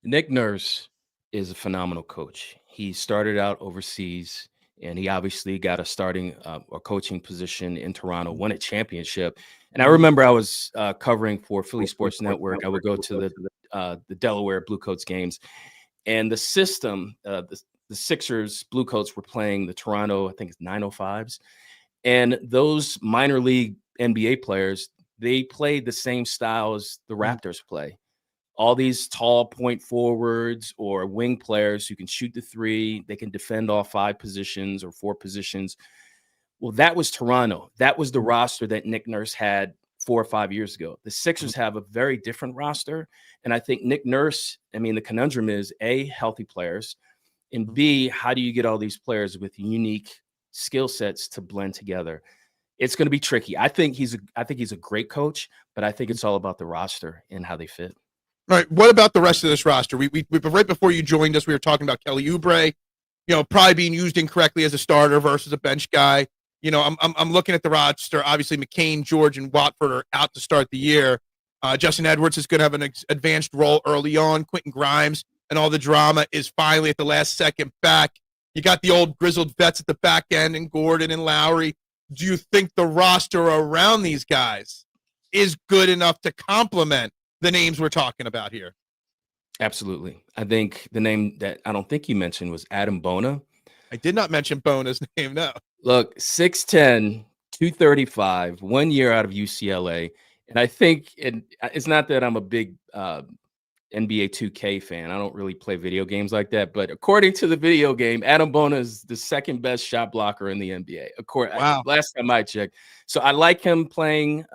Nick Nurse is a phenomenal coach. He started out overseas, and he obviously got a starting or coaching position in Toronto, won a championship. And I remember I was covering for Philly Sports Network. I would go to the Delaware Bluecoats games, and the system, the Sixers Bluecoats were playing the Toronto, I think it's 905s, and those minor league NBA players, they played the same style as the Raptors play. All these tall point forwards or wing players who can shoot the three, they can defend all 5 positions or 4 positions. Well, that was Toronto. That was the roster that Nick Nurse had 4 or 5 years ago. The Sixers have a very different roster. And I think Nick Nurse, the conundrum is A, healthy players, and B, how do you get all these players with unique skill sets to blend together? It's going to be tricky. I think he's a great coach, but I think it's all about the roster and how they fit. All right. What about the rest of this roster? We right before you joined us, we were talking about Kelly Oubre, probably being used incorrectly as a starter versus a bench guy. I'm looking at the roster. Obviously, McCain, George, and Watford are out to start the year. Justin Edwards is going to have an advanced role early on. Quentin Grimes and all the drama is finally at the last second back. You got the old grizzled vets at the back end and Gordon and Lowry. Do you think the roster around these guys is good enough to complement the names we're talking about here? Absolutely. I think the name that I don't think you mentioned was Adam Bona. I did not mention Bona's name, no. Look, 6'10", 235, 1 year out of UCLA. And I think it's not that I'm a big NBA 2K fan. I don't really play video games like that. But according to the video game, Adam Bona is the second best shot blocker in the NBA. Wow. Last time I checked. So I like him playing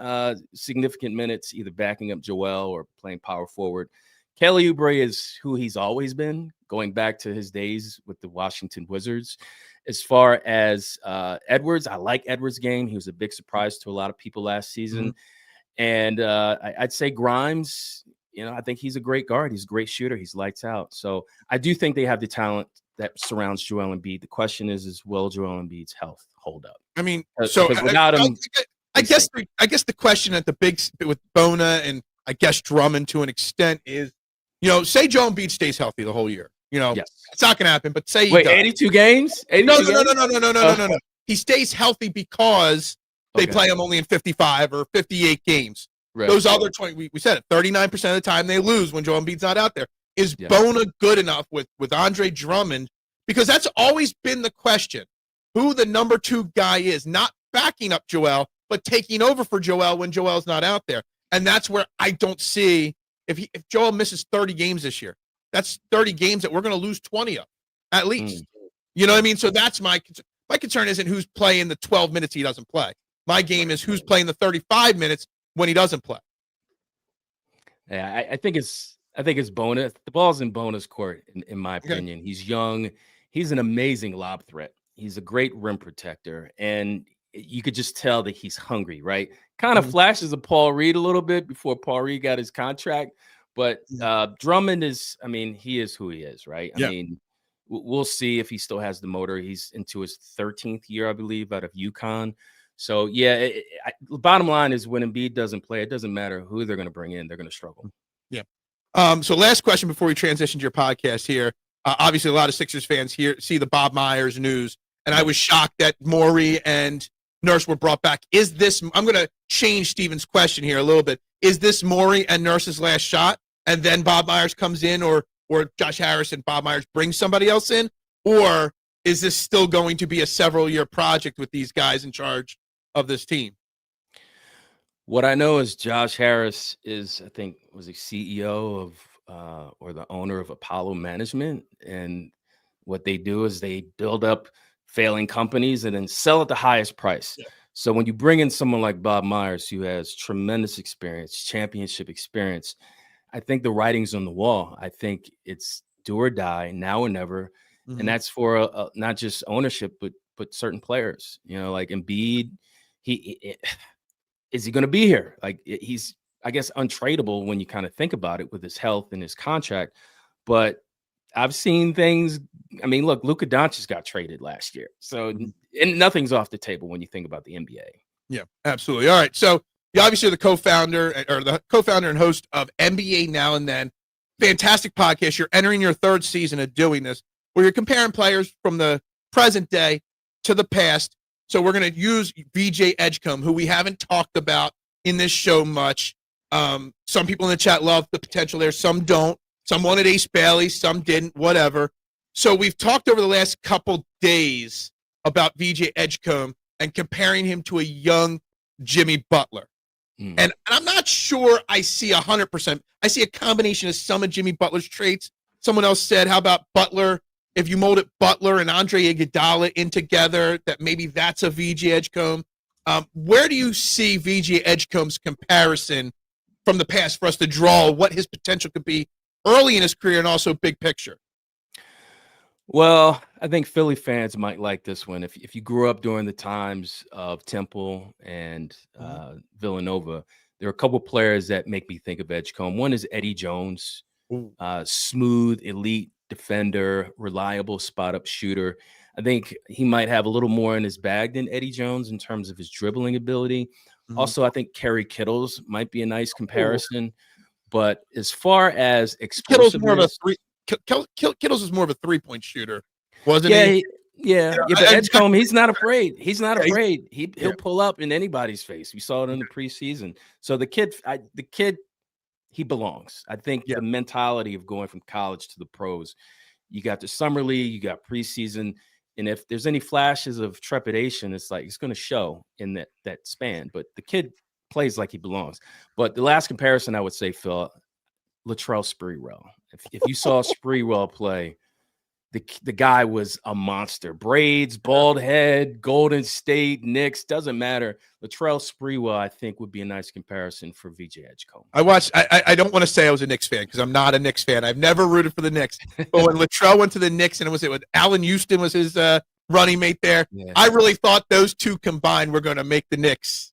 significant minutes, either backing up Joel or playing power forward. Kelly Oubre is who he's always been, going back to his days with the Washington Wizards. As far as Edwards, I like Edwards' game. He was a big surprise to a lot of people last season. Mm-hmm. And I'd say Grimes, I think he's a great guard. He's a great shooter. He's lights out. So I do think they have the talent that surrounds Joel Embiid. The question is will Joel Embiid's health hold up? I mean, so without him, I guess the question at the big with Bona and I guess Drummond to an extent is, say Joel Embiid stays healthy the whole year. Yes. It's not going to happen. But say wait, 82 games? 82 No. He stays healthy because they play him only in 55 or 58 games. Right. Those other 20, we said it, 39% of the time they lose when Joel Embiid's not out there. Is Bona good enough with Andre Drummond? Because that's always been the question. Who the number 2 guy is, not backing up Joel, but taking over for Joel when Joel's not out there. And that's where I don't see if Joel misses 30 games this year, that's 30 games that we're going to lose 20 of at least. You know what I mean? So that's my concern isn't who's playing the 12 minutes he doesn't play. My game is who's playing the 35 minutes when he doesn't play. Yeah, I think it's Bona. The ball's in Bona's court, in my opinion. Okay. He's young. He's an amazing lob threat. He's a great rim protector. And you could just tell that he's hungry, right? Kind of flashes of Paul Reed a little bit before Paul Reed got his contract. But Drummond he is who he is, right? I mean, we'll see if he still has the motor. He's into his 13th year, I believe, out of UConn. So, the bottom line is when Embiid doesn't play, it doesn't matter who they're going to bring in. They're going to struggle. Yeah. So last question before we transition to your podcast here. Obviously, a lot of Sixers fans here see the Bob Myers news, and I was shocked that Morey and Nurse were brought back. I'm going to change Steven's question here a little bit. Is this Morey and Nurse's last shot, and then Bob Myers comes in, or Josh Harris and Bob Myers bring somebody else in? Or is this still going to be a several-year project with these guys in charge of this team? What I know is Josh Harris was a CEO of or the owner of Apollo Management. And what they do is they build up failing companies and then sell at the highest price. Yeah. So when you bring in someone like Bob Myers, who has tremendous experience, championship experience, I think the writing's on the wall. I think it's do or die, now or never. Mm-hmm. And that's for not just ownership, but certain players, like Embiid. Is he going to be here? Like he's, I guess, untradeable when you kind of think about it with his health and his contract. But I've seen things. I mean, look, Luka Doncic got traded last year. So and nothing's off the table when you think about the NBA. Yeah, absolutely. All right. So you obviously are the co-founder and host of NBA Now and Then. Fantastic podcast. You're entering your 3rd season of doing this, where you're comparing players from the present day to the past. So we're going to use VJ Edgecombe, who we haven't talked about in this show much. Some people in the chat love the potential there. Some don't. Some wanted Ace Bailey. Some didn't. Whatever. So we've talked over the last couple days about VJ Edgecombe and comparing him to a young Jimmy Butler. And I'm not sure I see 100%. I see a combination of some of Jimmy Butler's traits. Someone else said, how about Butler? If you molded Butler and Andre Iguodala in together, that maybe that's a VJ Edgecombe. Where do you see VJ Edgecombe's comparison from the past for us to draw what his potential could be early in his career and also big picture? Well, I think Philly fans might like this one. If you grew up during the times of Temple and Villanova, there are a couple players that make me think of Edgecombe. One is Eddie Jones, smooth, elite defender, reliable spot-up shooter. I think he might have a little more in his bag than Eddie Jones in terms of his dribbling ability. Also, I think Kerry Kittles might be a nice comparison. But as far as Kittle's more of a explosiveness, Kittles is more of a 3-point shooter, wasn't yeah, he? but Edgecombe, he's not afraid. He's not Yeah, afraid. He'll pull up in anybody's face. We saw it in the preseason. So the kid, he belongs. I think the mentality of going from college to the pros, you got the summer league, you got preseason, and if there's any flashes of trepidation, it's like it's going to show in that span. But the kid plays like he belongs. But the last comparison I would say, Phil, Latrell Sprewell. If you saw Sprewell play, the guy was a monster. Braids, bald head, Golden State, Knicks, doesn't matter. Latrell Sprewell, I think, would be a nice comparison for VJ Edgecombe. I don't want to say I was a Knicks fan because I'm not a Knicks fan. I've never rooted for the Knicks. But when Latrell went to the Knicks and it was with Allen Houston was his running mate there, I really thought those two combined were going to make the Knicks.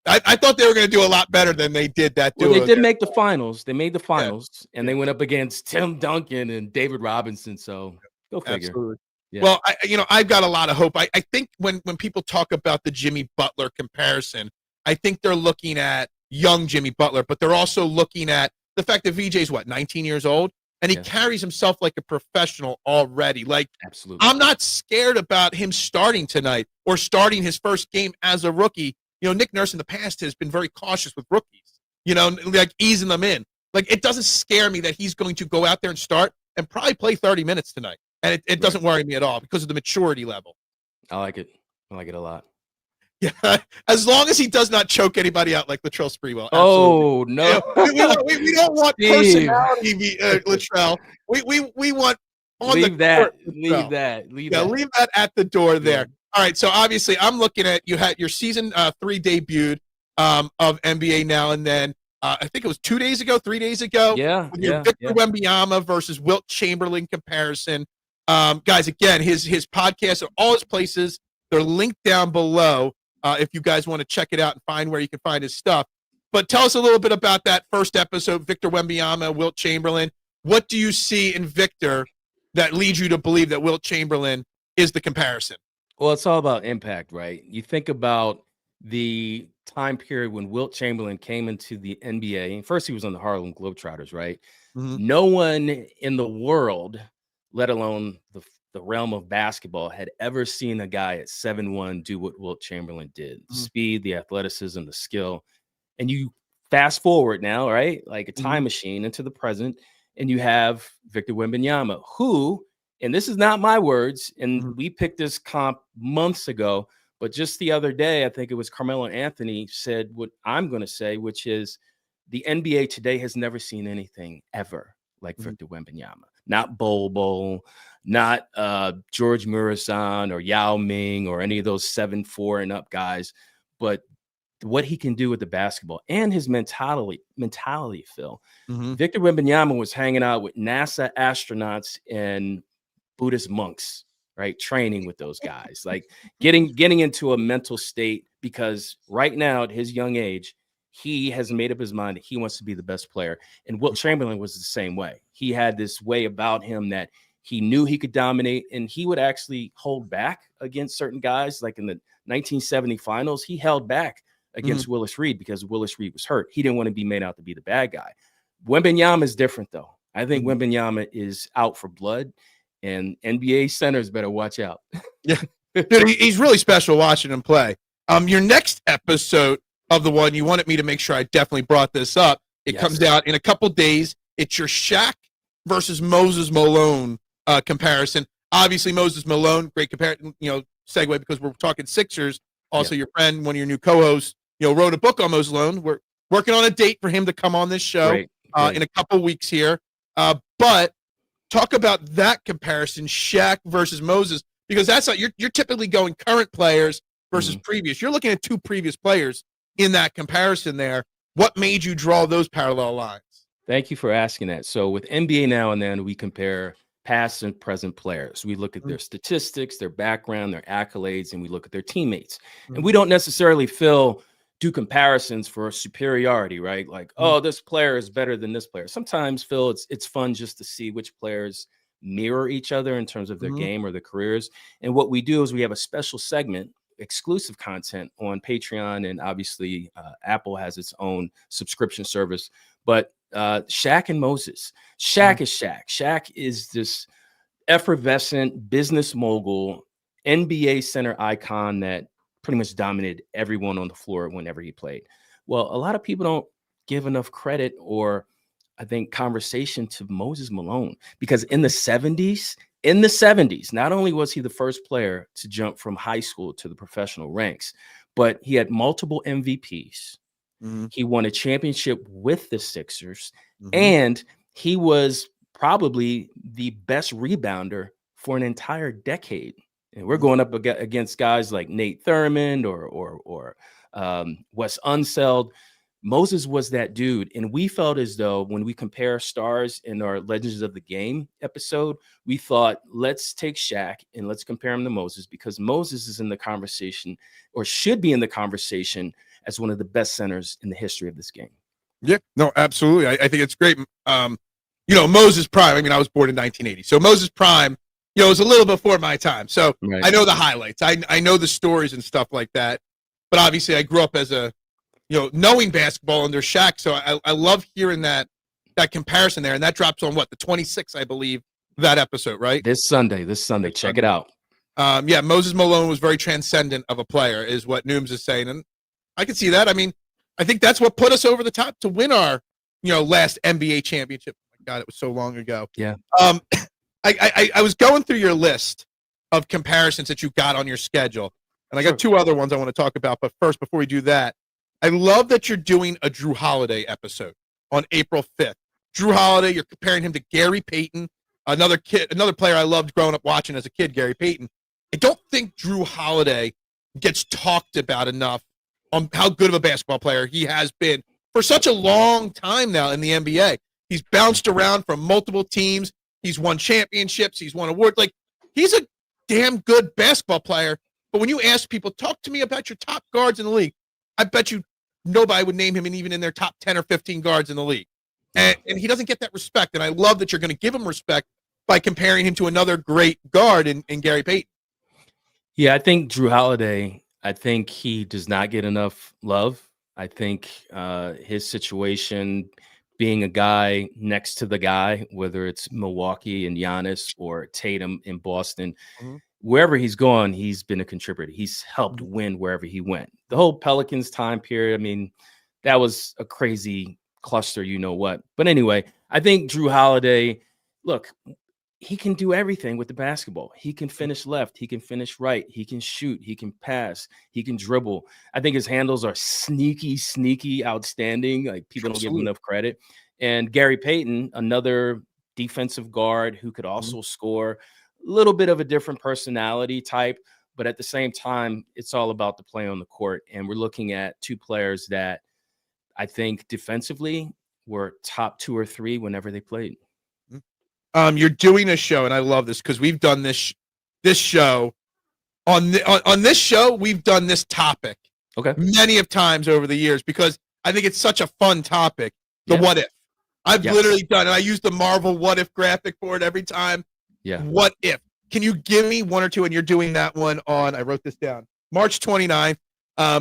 I thought they were going to do a lot better than they did that duo. Well, they did make the finals. They made the finals, and they went up against Tim Duncan and David Robinson. So go figure. Absolutely. Yeah. Well, I've got a lot of hope. I think when people talk about the Jimmy Butler comparison, I think they're looking at young Jimmy Butler, but they're also looking at the fact that VJ's 19 years old, and he carries himself like a professional already. Like, absolutely, I'm not scared about him starting tonight or starting his first game as a rookie. Nick Nurse in the past has been very cautious with rookies, like easing them in. Like, it doesn't scare me that he's going to go out there and start and probably play 30 minutes tonight. And it doesn't worry me at all because of the maturity level. I like it. I like it a lot. Yeah, as long as he does not choke anybody out like Latrell Sprewell. Oh, no. We don't want personality, Latrell. We want on leave the that. court, Leave that. Leave that at the door there. All right, so obviously I'm looking at you had your season 3 debuted of NBA Now and Then. I think it was 3 days ago. With your Victor Wembanyama versus Wilt Chamberlain comparison. Guys, again, his podcasts are all his places. They're linked down below if you guys want to check it out and find where you can find his stuff. But tell us a little bit about that first episode, Victor Wembanyama, Wilt Chamberlain. What do you see in Victor that leads you to believe that Wilt Chamberlain is the comparison? Well, it's all about impact, right? You think about the time period when Wilt Chamberlain came into the NBA. And first, he was on the Harlem Globetrotters, right? Mm-hmm. No one in the world, let alone the realm of basketball, had ever seen a guy at 7'1" do what Wilt Chamberlain did. Mm-hmm. The speed, the athleticism, the skill. And you fast forward now, right? Like a time machine into the present, and you have Victor Wembanyama, who, and this is not my words, and we picked this comp months ago, but just the other day, I think it was Carmelo Anthony said what I'm going to say, which is the NBA today has never seen anything ever like Victor Wembanyama. Not Bol, not George Murasan or Yao Ming or any of those 7'4" and up guys, but what he can do with the basketball and his mentality, Phil. Victor Wembanyama was hanging out with NASA astronauts and Buddhist monks, right? Training with those guys, like getting into a mental state, because right now at his young age, he has made up his mind that he wants to be the best player. And Wilt Chamberlain was the same way. He had this way about him that he knew he could dominate, and he would actually hold back against certain guys. Like in the 1970 finals, he held back against Willis Reed because Willis Reed was hurt. He didn't want to be made out to be the bad guy. Wembanyama is different, though. I think Wembanyama is out for blood, and NBA centers better watch out. Yeah, dude, he's really special watching him play. Your next episode of the one, you wanted me to make sure I definitely brought this up. It comes out in a couple days. It's your Shaq versus Moses Malone comparison. Obviously, Moses Malone, great comparison. Segue because we're talking Sixers. Also, your friend, one of your new co-hosts, wrote a book on Moses Malone. We're working on a date for him to come on this show in a couple weeks here. But talk about that comparison, Shaq versus Moses, because that's not you're typically going current players versus previous. You're looking at two previous players in that comparison there. What made you draw those parallel lines? Thank you for asking that. So with NBA Now and Then, we compare past and present players. We look at their statistics, their background, their accolades, and we look at their teammates. And we don't necessarily do comparisons for superiority, right? Like, oh, this player is better than this player. Sometimes, Phil, it's fun just to see which players mirror each other in terms of their Mhm. game or their careers. And what we do is we have a special segment, exclusive content on Patreon, and obviously Apple has its own subscription service. But Shaq and Moses, Mhm. Shaq is Shaq. Shaq is this effervescent business mogul, NBA center icon that pretty much dominated everyone on the floor whenever he played. Well, a lot of people don't give enough credit or I think conversation to Moses Malone because in the 70s, not only was he the first player to jump from high school to the professional ranks, but he had multiple MVPs. Mhm. He won a championship with the Sixers, Mhm. and he was probably the best rebounder for an entire decade. And we're Mhm. going up against guys like Nate Thurmond or Wes Unseld. Moses was that dude. And we felt as though when we compare stars in our Legends of the Game episode, we thought, let's take Shaq and let's compare him to Moses because Moses is in the conversation or should be in the conversation as one of the best centers in the history of this game. Yeah, no, absolutely. I think it's great. Moses Prime. I mean, I was born in 1980, so Moses Prime, was a little before my time. So Right. I know the highlights. I know the stories and stuff like that. But obviously, I grew up as knowing basketball under Shaq. So I love hearing that comparison there, and that drops on the 26th, I believe, that episode, right? This Sunday. Check it out. Moses Malone was very transcendent of a player, is what Nooms is saying, and I can see that. I mean, I think that's what put us over the top to win our, last NBA championship. Oh my God, it was so long ago. Yeah. I was going through your list of comparisons that you got on your schedule, and I got two other ones I want to talk about. But first, before we do that, I love that you're doing a Drew Holiday episode on April 5th. Drew Holiday, you're comparing him to Gary Payton, another player I loved growing up watching as a kid, Gary Payton. I don't think Drew Holiday gets talked about enough on how good of a basketball player he has been for such a long time now in the NBA. He's bounced around from multiple teams. He's won championships. He's won awards. Like, he's a damn good basketball player. But when you ask people, talk to me about your top guards in the league, I bet you nobody would name him even in their top 10 or 15 guards in the league. And he doesn't get that respect. And I love that you're going to give him respect by comparing him to another great guard in Gary Payton. Yeah, I think Drew Holiday, I think he does not get enough love. I think his situation being a guy next to the guy, whether it's Milwaukee and Giannis or Tatum in Boston, wherever he's gone, he's been a contributor. He's helped win wherever he went. The whole Pelicans time period, I mean, that was a crazy cluster, you know what. But anyway, I think Drew Holiday, look, he can do everything with the basketball. He can finish left. He can finish right. He can shoot. He can pass. He can dribble. I think his handles are sneaky, outstanding. Like, people don't give him enough credit. And Gary Payton, another defensive guard who could also score, a little bit of a different personality type. But at the same time, it's all about the play on the court. And we're looking at two players that I think defensively were top 2 or 3 whenever they played. You're doing a show, and I love this because we've done this show on this show. We've done this topic many of times over the years because I think it's such a fun topic. The what if. I've literally done it. I use the Marvel what if graphic for it every time. Yeah. What if? Can you give me one or two? And you're doing that one on, I wrote this down, March 29th,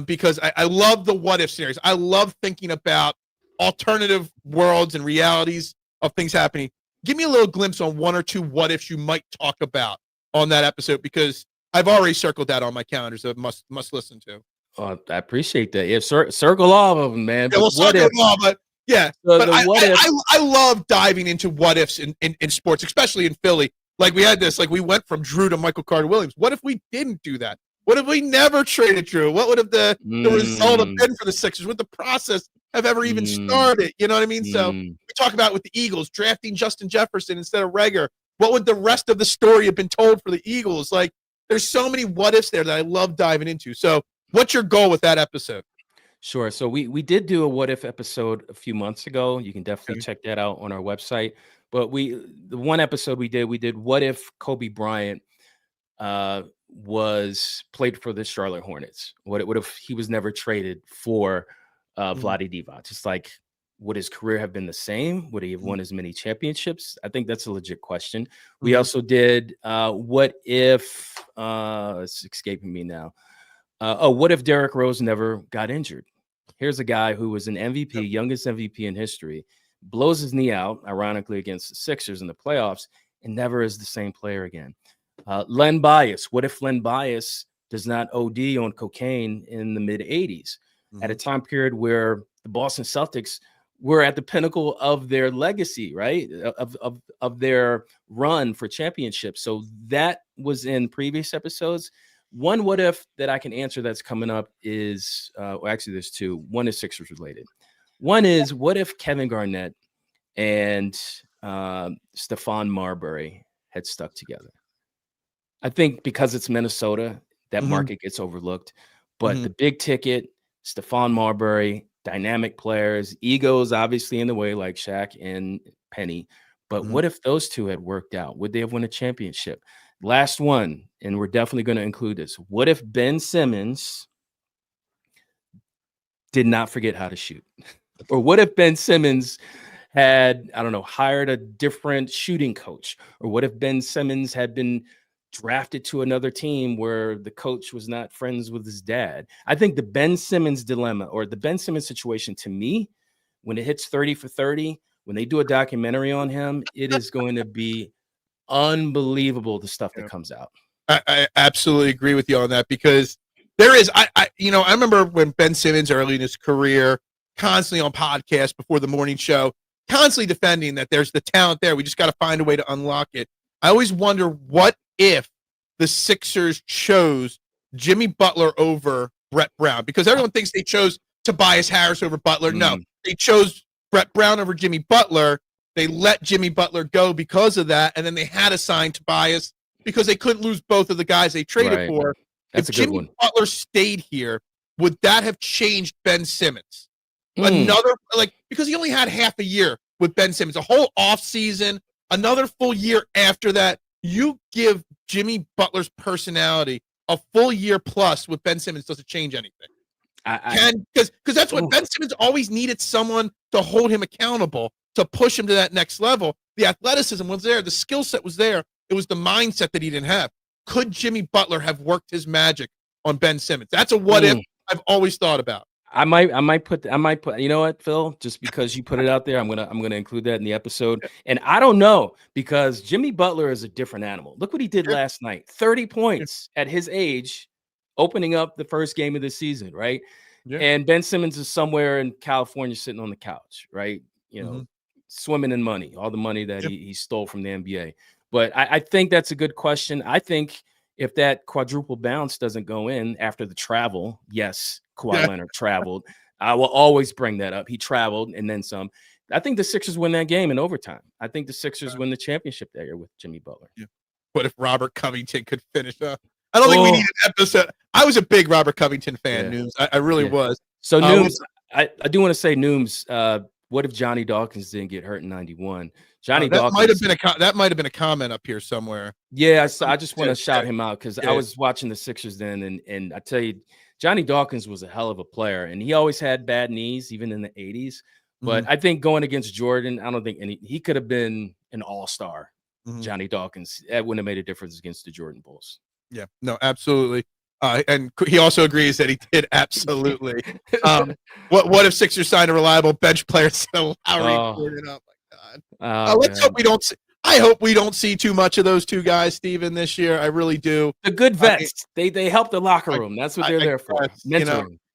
because I love the what if series. I love thinking about alternative worlds and realities of things happening. Give me a little glimpse on one or two what ifs you might talk about on that episode, because I've already circled that on my calendar, so must listen to. Oh, I appreciate that. Yeah, circle all of them, man. Yeah, we'll circle them all, but yeah. But I love diving into what ifs in sports, especially in Philly. Like, we had this, like, we went from Drew to Michael Carter Williams. What if we didn't do that? What if we never traded Drew? What would have the result have been for the Sixers? Would the process have ever even started? You know what I mean? So we talk about with the Eagles drafting Justin Jefferson instead of Reagor. What would the rest of the story have been told for the Eagles? Like, there's so many what ifs there that I love diving into. So what's your goal with that episode? Sure. So we did do a what if episode a few months ago. You can definitely check that out on our website. But the one episode we did what if Kobe Bryant was played for the Charlotte Hornets? What if he was never traded for Vlade Divac? Just like would his career have been the same? Would he have won as many championships? I think that's a legit question. We Mhm. also did what if it's escaping me now. What if Derrick Rose never got injured? Here's a guy who was an MVP, youngest MVP in history, blows his knee out, ironically, against the Sixers in the playoffs, and never is the same player again. Len Bias. What if Len Bias does not OD on cocaine in the mid 80s at a time period where the Boston Celtics were at the pinnacle of their legacy, right? Of their run for championships. So that was in previous episodes. One what if that I can answer that's coming up is well, actually there's two. One is Sixers related. One is what if Kevin Garnett and Stephon Marbury had stuck together? I think because it's Minnesota, that market gets overlooked. But the big ticket, Stephon Marbury, dynamic players, egos obviously in the way, like Shaq and Penny. But what if those two had worked out? Would they have won a championship? Last one, and we're definitely going to include this. What if Ben Simmons did not forget how to shoot? Or what if Ben Simmons had, I don't know, hired a different shooting coach? Or what if Ben Simmons had been drafted to another team where the coach was not friends with his dad? I think the Ben Simmons dilemma, or the Ben Simmons situation, to me, when it hits 30 for 30, when they do a documentary on him, it is going to be unbelievable, the stuff that comes out. I absolutely agree with you on that, because there is, I remember when Ben Simmons early in his career, constantly on podcasts before the morning show, constantly defending that there's the talent there. We just got to find a way to unlock it. I always wonder, what if the Sixers chose Jimmy Butler over Brett Brown? Because everyone thinks they chose Tobias Harris over Butler. No, they chose Brett Brown over Jimmy Butler. They let Jimmy Butler go because of that, and then they had to sign Tobias because they couldn't lose both of the guys they traded for. That's if a good Jimmy one. Butler stayed here, would that have changed Ben Simmons? Another, because he only had half a year with Ben Simmons, a whole offseason, another full year after that. You give Jimmy Butler's personality a full year plus with Ben Simmons, doesn't change anything. Because that's what Ben Simmons always needed, someone to hold him accountable, to push him to that next level. The athleticism was there. The skill set was there. It was the mindset that he didn't have. Could Jimmy Butler have worked his magic on Ben Simmons? That's a what if I've always thought about. I might put, you know what, Phil, just because you put it out there, I'm going to include that in the episode. And I don't know, because Jimmy Butler is a different animal. Look what he did last night. 30 points at his age, opening up the first game of the season, right? Yeah. And Ben Simmons is somewhere in California sitting on the couch, right? You know, swimming in money, all the money that he stole from the NBA. But I think that's a good question. I think if that quadruple bounce doesn't go in after the travel, yes, Kawhi Leonard traveled. I will always bring that up. He traveled and then some. I think the Sixers win that game in overtime. I think the Sixers win the championship that year with Jimmy Butler. Yeah. What if Robert Covington could finish up? I don't think we need an episode. I was a big Robert Covington fan, Nooms. I really was. So, Nooms, I do want to say, Nooms, what if Johnny Dawkins didn't get hurt in 91? Johnny Dawkins might have been a comment up here somewhere. Yeah, I just want to shout him out, because I was watching the Sixers then, and I tell you, Johnny Dawkins was a hell of a player, and he always had bad knees, even in the 80s. But I think going against Jordan, I don't think he could have been an all-star. Johnny Dawkins, that wouldn't have made a difference against the Jordan Bulls. Yeah, no, absolutely. And he also agrees that he did absolutely. What if Sixers signed a reliable bench player? So Lowry, Jordan, oh my God. Let's hope we don't. I hope we don't see too much of those two guys, Steven, this year. I really do. The good vets, they help the locker room. That's what they're there for.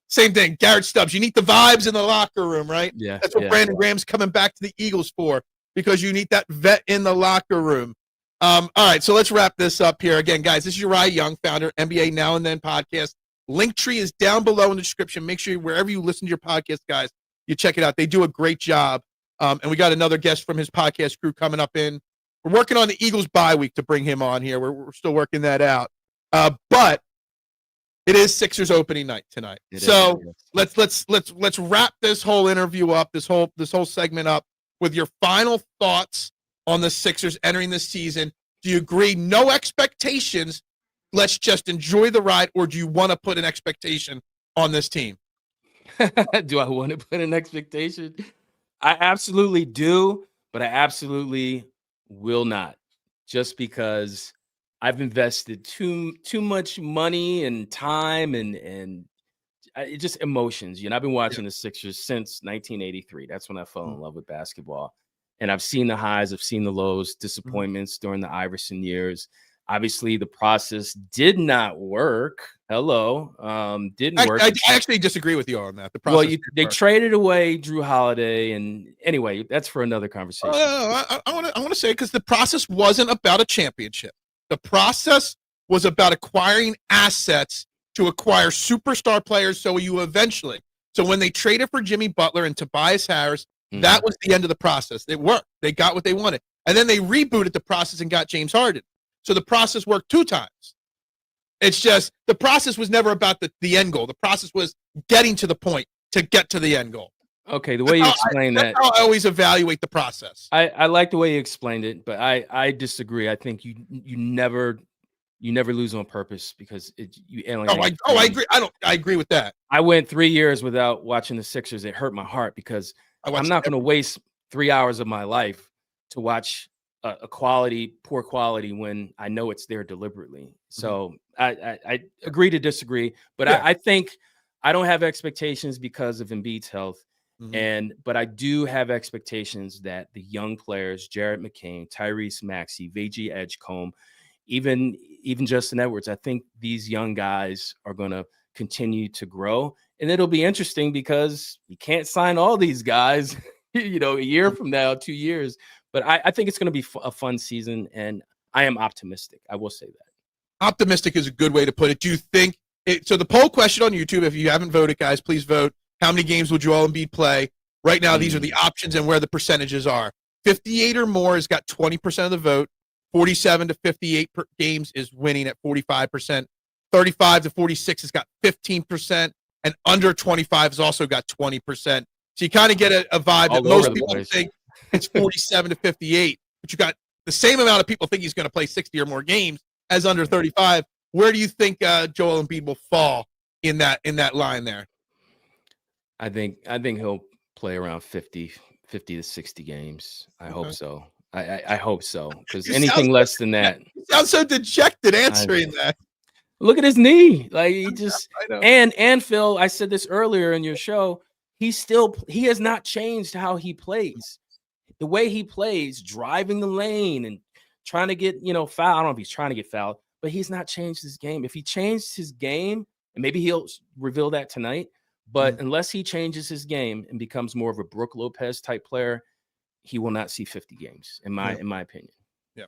Same thing. Garrett Stubbs. You need the vibes in the locker room, right? Yeah. That's what Brandon Graham's coming back to the Eagles for, because you need that vet in the locker room. All right, so let's wrap this up here. Again, guys, this is Uriah Young, founder, NBA Now and Then podcast. Linktree is down below in the description. Make sure wherever you listen to your podcast, guys, you check it out. They do a great job. And we got another guest from his podcast crew coming up in. We're working on the Eagles bye week to bring him on here. We're still working that out. But it is Sixers opening night tonight. Let's wrap this whole interview up, this whole segment up with your final thoughts on the Sixers entering this season. Do you agree? No expectations. Let's just enjoy the ride, or do you want to put an expectation on this team? Do I want to put an expectation? I absolutely do, but I absolutely will not, just because I've invested too much money and time and just emotions. I've been Yeah. watching the Sixers since 1983. That's when I fell Mhm. in love with basketball, and I've seen the highs, I've seen the lows, Mhm. disappointments during the Iverson years. Obviously, the process did not work. Hello, didn't work. I actually disagree with you on that. The Well, process did they work. traded away Drew Holiday, and anyway, that's for another Oh, conversation. no, no, I want to say because the process wasn't about a championship. The process was about acquiring assets to acquire superstar players. So you eventually, so when they traded for Jimmy Butler and Tobias Harris, that Mhm. was the end of the process. It worked. They got what they wanted, and then they rebooted the process and got James Harden. So the process worked 2 times. It's just the process was never about the end goal. The process was getting to the point to get to the end goal. Okay, the way you explain That's that, how I always evaluate the process. I like the way you explained it, but I disagree. I think you never lose on purpose because you alienate the I fan. agree. I agree with that. I went 3 years without watching the Sixers. It hurt my heart because I I'm watched not gonna every. waste 3 hours of my life to watch poor quality when I know it's there deliberately. Mhm. So I agree to disagree, but Yeah. I think I don't have expectations because of Embiid's health, Mhm. but I do have expectations that the young players, Jared McCain, Tyrese Maxey, VG Edgecombe, even Justin Edwards, I think these young guys are gonna continue to grow. And it'll be interesting because you can't sign all these guys, a year from now, 2 years. But I think it's going to be a fun season, and I am optimistic. I will say that. Optimistic is a good way to put it. Do you think it? So the poll question on YouTube, if you haven't voted, guys, please vote. How many games will Joel Embiid play? Right now, these are the Mm. options and where the percentages are. 58 or more has got 20% of the vote. 47 to 58 games is winning at 45%. 35 to 46 has got 15%, and under 25 has also got 20%. So you kind of get a vibe that All over most the people place. think it's 47 to 58, but you got the same amount of people think he's going to play 60 or more games as under 35. Where do you think Joel Embiid will fall in that line there? I think he'll play around 50 to 60 games. I hope Okay. so. I hope so, because You sound anything so less than that, you sound so dejected I answering that. look at his knee. Like he just I know. and Phil, I said this earlier in your show. He has not changed how he plays. The way he plays, driving the lane and trying to get, foul. I don't know if he's trying to get fouled, but he's not changed his game. If he changed his game, and maybe he'll reveal that tonight, Mhm. but unless he changes his game and becomes more of a Brook Lopez type player, he will not see 50 games, in my Yeah, in my opinion. yeah.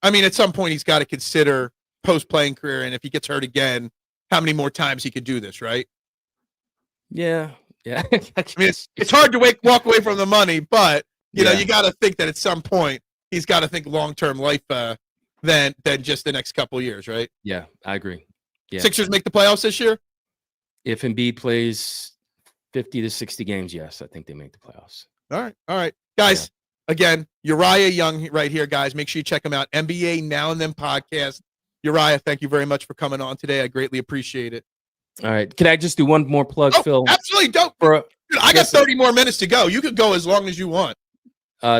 I mean, at some point, he's got to consider post-playing career, and if he gets hurt again, how many more times he could do this, right? Yeah, yeah. I I mean, guess. it's hard to walk away from the money, but Yeah, you got to think that at some point he's got to think long-term life than just the next couple years, right? yeah, I agree. Yeah, Sixers make the playoffs this year. if Embiid plays 50 to 60 games, yes, I think they make the playoffs. All right, Yeah. guys. Again, Uriah Young right here, guys. Make sure you check him out. NBA Now and Then podcast. Uriah, thank you very much for coming on today. I greatly appreciate it. All right. Can I just do one more plug, Oh, Phil? absolutely. Don't. For Dude, I got just 30 more minutes to go. You could go as long as you want.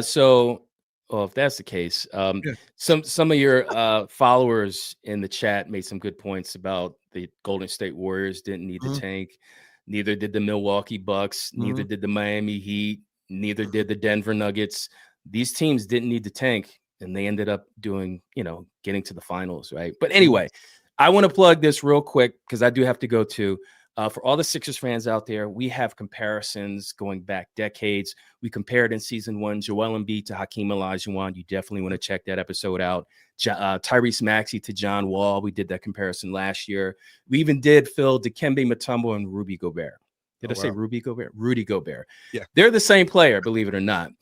so well, if that's the case, Yeah. some of your followers in the chat made some good points about the Golden State Warriors didn't need the Mhm. tank. Neither did the Milwaukee Bucks. Neither Mhm. did the Miami Heat. Neither did the Denver Nuggets. These teams didn't need the tank, and they ended up doing, getting to the finals, right? But Mhm. anyway, I want to plug this real quick because I do have to go to. For all the Sixers fans out there, we have comparisons going back decades. We compared in season 1 Joel Embiid to Hakeem Olajuwon. You definitely want to check that episode out. Tyrese Maxey to John Wall. We did that comparison last year. We even did Phil Dikembe Mutombo and Rudy Gobert. Did Oh, I say wow. Rudy Gobert? Rudy Gobert. Yeah. They're the same player, believe it or not.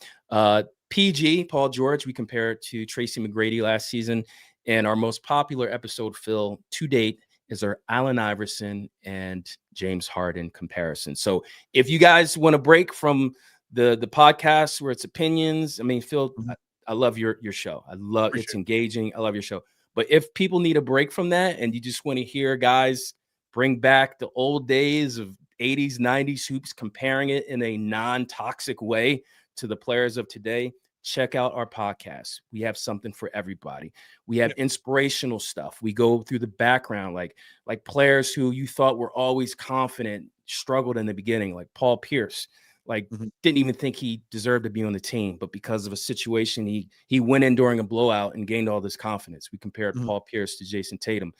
PG, Paul George, we compared to Tracy McGrady last season. And our most popular episode, Phil, to date, is our Allen Iverson and James Harden comparison. So if you guys want to break from the podcast where it's opinions, I mean, Phil, Mhm. I love your show. I love it's Appreciate it. engaging. I love your show. But if people need a break from that and you just want to hear guys bring back the old days of 80s, 90s hoops, comparing it in a non-toxic way to the players of today, check out our podcast. We have something for everybody. We have inspirational stuff. We go through the background, like players who you thought were always confident, struggled in the beginning, like Paul Pierce, didn't even think he deserved to be on the team, but because of a situation, he went in during a blowout and gained all this confidence. We compared Paul Pierce to Jason Tatum.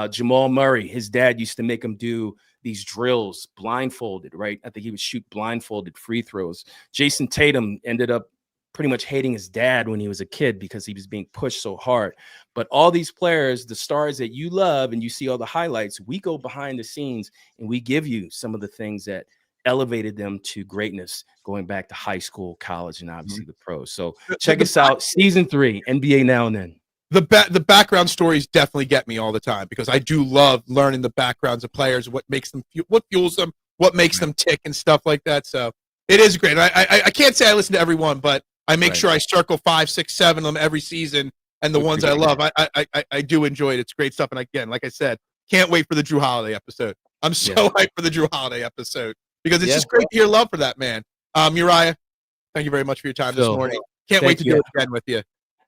Jamal Murray, his dad used to make him do these drills blindfolded, right? I think he would shoot blindfolded free throws. Jason Tatum ended up pretty much hating his dad when he was a kid because he was being pushed so hard. But all these players, the stars that you love and you see all the highlights, we go behind the scenes and we give you some of the things that elevated them to greatness, going back to high school, college, and obviously the pros. So check us out. Season 3, NBA Now and Then. The background stories definitely get me all the time because I do love learning the backgrounds of players, what makes them, what fuels them, what makes them tick and stuff like that. So it is great. I can't say I listen to everyone, but I make sure I circle 5, 6, 7 of them every season, and the ones I love, I do enjoy it. It's great stuff. And again, like I said, can't wait for the Drew Holiday episode. I'm so hyped for the Drew Holiday episode because it's just great to hear love for that man. Uriah, thank you very much for your time this morning. Can't wait to do it again with you.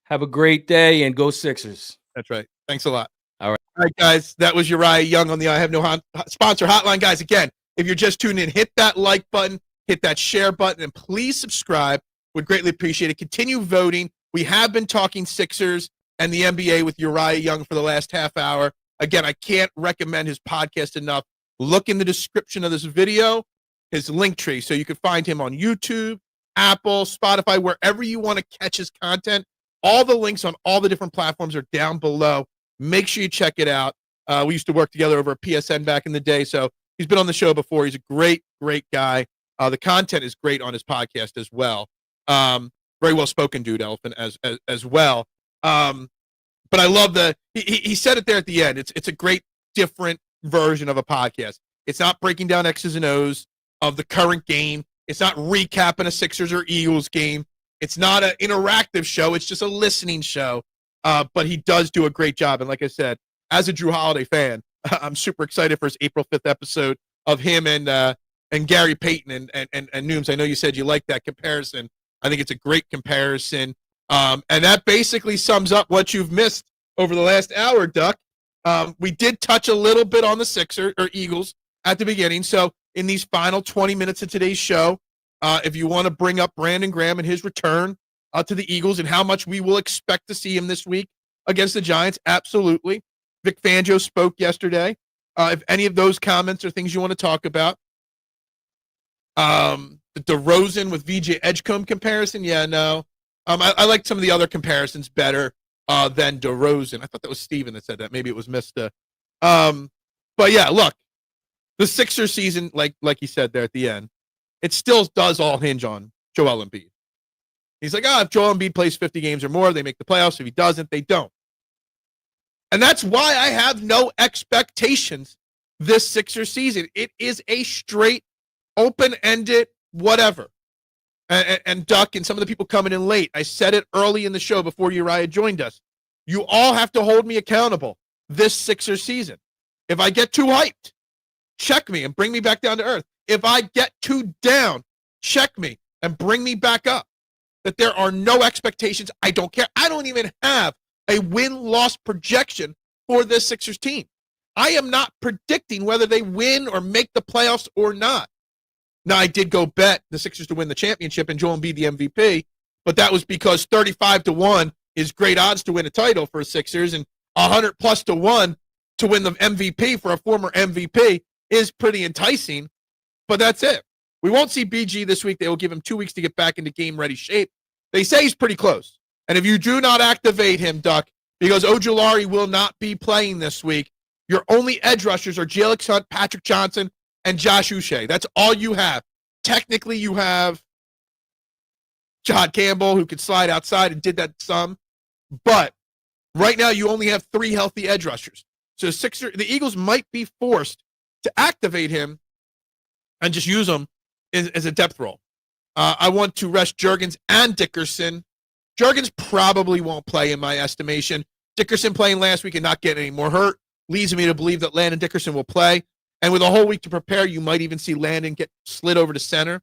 Have a great day and go Sixers. That's right. Thanks a lot. All right, guys. That was Uriah Young on the I Have No Sponsor Hotline. Guys, again, if you're just tuning in, hit that like button, hit that share button, and please subscribe. Would greatly appreciate it. Continue voting. We have been talking Sixers and the NBA with Uriah Young for the last half hour. Again, I can't recommend his podcast enough. Look in the description of this video, his link tree, so you can find him on YouTube, Apple, Spotify, wherever you want to catch his content. All the links on all the different platforms are down below. Make sure you check it out. We used to work together over at PSN back in the day, so he's been on the show before. He's a great, great guy. The content is great on his podcast as well. Very well-spoken dude, Elephant, as well. But I love he said it there at the end. It's a great, different version of a podcast. It's not breaking down X's and O's of the current game. It's not recapping a Sixers or Eagles game. It's not an interactive show. It's just a listening show. But he does do a great job. And like I said, as a Drew Holiday fan, I'm super excited for his April 5th episode of him and Gary Payton and Nooms. I know you said you like that comparison. I think it's a great comparison. And that basically sums up what you've missed over the last hour, Duck. We did touch a little bit on the Sixers or Eagles at the beginning. So in these final 20 minutes of today's show, if you want to bring up Brandon Graham and his return to the Eagles and how much we will expect to see him this week against the Giants, absolutely. Vic Fangio spoke yesterday. If any of those comments are things you want to talk about. The DeRozan with VJ Edgecombe comparison, no. I like some of the other comparisons better than DeRozan. I thought that was Steven that said that. Maybe it was Mista. But yeah, look, the Sixers season, like he said there at the end, it still does all hinge on Joel Embiid. He's like, if Joel Embiid plays 50 games or more, they make the playoffs. If he doesn't, they don't. And that's why I have no expectations this Sixers season. It is a straight, open-ended whatever. And Duck and some of the people coming in late, I said it early in the show before Uriah joined us. You all have to hold me accountable this Sixers season. If I get too hyped, check me and bring me back down to earth. If I get too down, check me and bring me back up. That there are no expectations. I don't care. I don't even have a win-loss projection for this Sixers team. I am not predicting whether they win or make the playoffs or not. Now, I did go bet the Sixers to win the championship and Joel Embiid the MVP, but that was because 35-1 is great odds to win a title for Sixers, and 100+1 to win the MVP for a former MVP is pretty enticing, but that's it. We won't see BG this week. They will give him 2 weeks to get back into game-ready shape. They say he's pretty close. And if you do not activate him, Duck, because Ojulari will not be playing this week, your only edge rushers are Jalen Hunt, Patrick Johnson, and Josh Uche. That's all you have. Technically, you have Jihaad Campbell, who could slide outside and did that some. But right now, you only have 3 healthy edge rushers. So the Eagles might be forced to activate him and just use him as a depth role. I want to rest Juergens and Dickerson. Juergens probably won't play in my estimation. Dickerson playing last week and not getting any more hurt leads me to believe that Landon Dickerson will play. And with a whole week to prepare, you might even see Landon get slid over to center.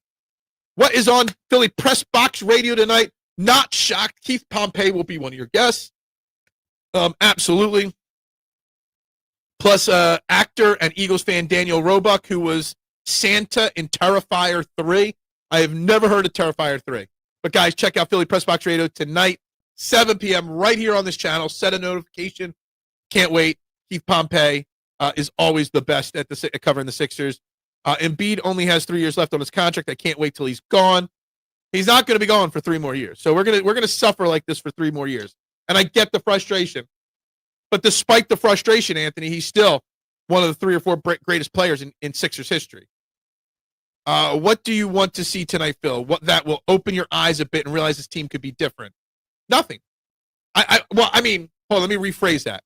What is on Philly Press Box Radio tonight? Not shocked. Keith Pompey will be one of your guests. Absolutely. Plus, actor and Eagles fan Daniel Roebuck, who was Santa in Terrifier 3. I have never heard of Terrifier 3. But, guys, check out Philly Press Box Radio tonight, 7 p.m. right here on this channel. Set a notification. Can't wait. Keith Pompey is always the best at covering the Sixers. Embiid only has 3 years left on his contract. I can't wait till he's gone. He's not going to be gone for 3 more years. So we're gonna suffer like this for 3 more years. And I get the frustration. But despite the frustration, Anthony, he's still one of the 3 or 4 greatest players in Sixers history. What do you want to see tonight, Phil? What that will open your eyes a bit and realize this team could be different? Nothing. Hold on, let me rephrase that.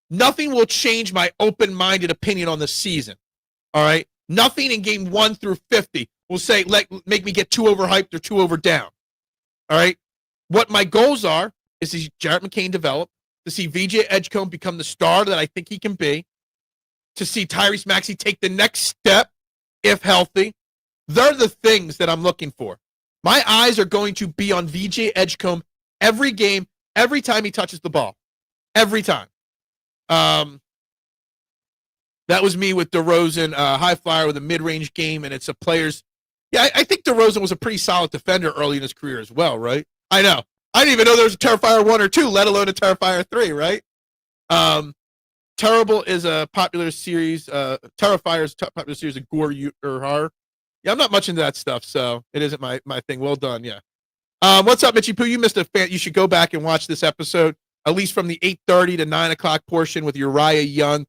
Nothing will change my open-minded opinion on the season. All right? Nothing in game 1 through 50 will say, make me get too overhyped or too overdown. All right? What my goals are is to see Jarrett McCain develop, to see VJ Edgecombe become the star that I think he can be, to see Tyrese Maxey take the next step, if healthy. They're the things that I'm looking for. My eyes are going to be on VJ Edgecombe every game, every time he touches the ball. Every time. That was me with DeRozan, high flyer with a mid-range game, and it's a player's. Yeah, I think DeRozan was a pretty solid defender early in his career as well, right? I know. I didn't even know there was a Terrifier 1 or 2, let alone a Terrifier 3, right? Terrible is a popular series. Terrifier is a popular series of gore or horror. Yeah, I'm not much into that stuff, so it isn't my thing. Well done, yeah. What's up, Mitchy Poo? You missed a fan. You should go back and watch this episode, at least from the 8:30 to 9 o'clock portion with Uriah Young.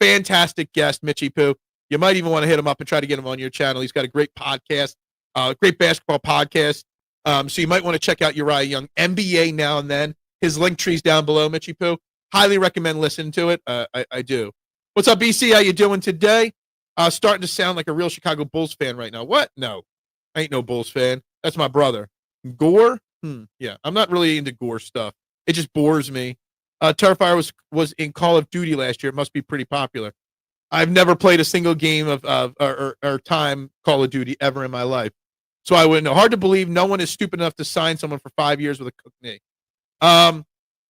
Fantastic guest, Mitchy Poo. You might even want to hit him up and try to get him on your channel. He's got a great podcast, great basketball podcast. So you might want to check out Uriah Young, NBA Now and Then. His link tree's down below, Mitchy Poo. Highly recommend listening to it. I do. What's up, BC? How you doing today? Starting to sound like a real Chicago Bulls fan right now. What? No, I ain't no Bulls fan. That's my brother. Gore? Yeah, I'm not really into gore stuff. It just bores me. Terrifier was in Call of Duty last year. It must be pretty popular. I've never played a single game or time Call of Duty ever in my life, so I wouldn't know. Hard to believe no one is stupid enough to sign someone for 5 years with a cooked knee.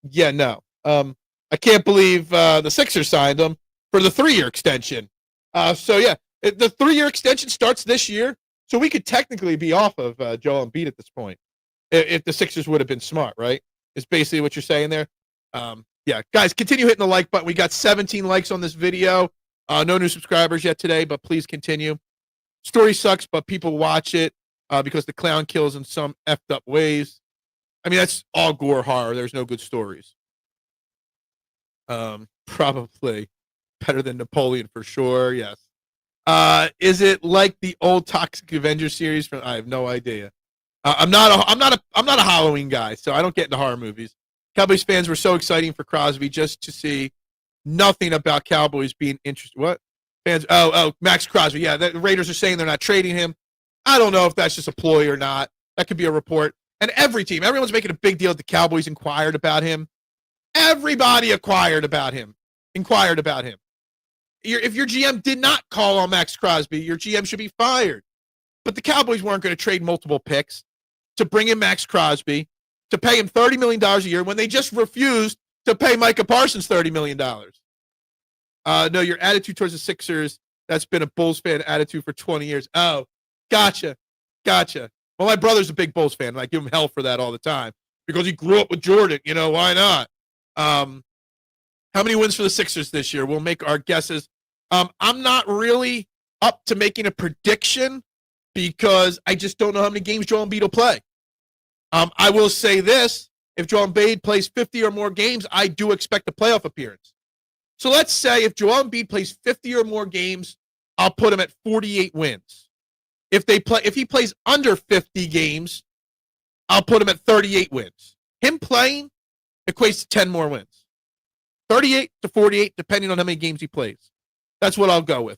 Yeah, no. I can't believe the Sixers signed him for the 3-year extension. So yeah, the 3-year extension starts this year, so we could technically be off of Joel Embiid at this point if the Sixers would have been smart, right? Is basically what you're saying there. Yeah, guys, continue hitting the like button. We got 17 likes on this video. No new subscribers yet today, but please continue. Story sucks, but people watch it because the clown kills in some effed up ways. I mean, that's all gore horror. There's no good stories. Probably better than Napoleon for sure. Yes. Is it like the old Toxic Avenger series? I have no idea. I'm not a Halloween guy, so I don't get into horror movies. Cowboys fans were so exciting for Crosby just to see. Nothing about Cowboys being interested. What fans? Oh, Max Crosby. Yeah, the Raiders are saying they're not trading him. I don't know if that's just a ploy or not. That could be a report. And everyone's making a big deal that the Cowboys inquired about him. Everybody inquired about him. If your GM did not call on Max Crosby, your GM should be fired. But the Cowboys weren't going to trade multiple picks to bring in Max Crosby, to pay him $30 million a year when they just refused to pay Micah Parsons $30 million. No, your attitude towards the Sixers, that's been a Bulls fan attitude for 20 years. Oh, gotcha. Well, my brother's a big Bulls fan, and I give him hell for that all the time because he grew up with Jordan. You know, why not? How many wins for the Sixers this year? We'll make our guesses. I'm not really up to making a prediction because I just don't know how many games Joel Embiid will play. I will say this. If Joel Embiid plays 50 or more games, I do expect a playoff appearance. So let's say if Joel Embiid plays 50 or more games, I'll put him at 48 wins. If he plays under 50 games, I'll put him at 38 wins. Him playing equates to 10 more wins. 38 to 48, depending on how many games he plays. That's what I'll go with.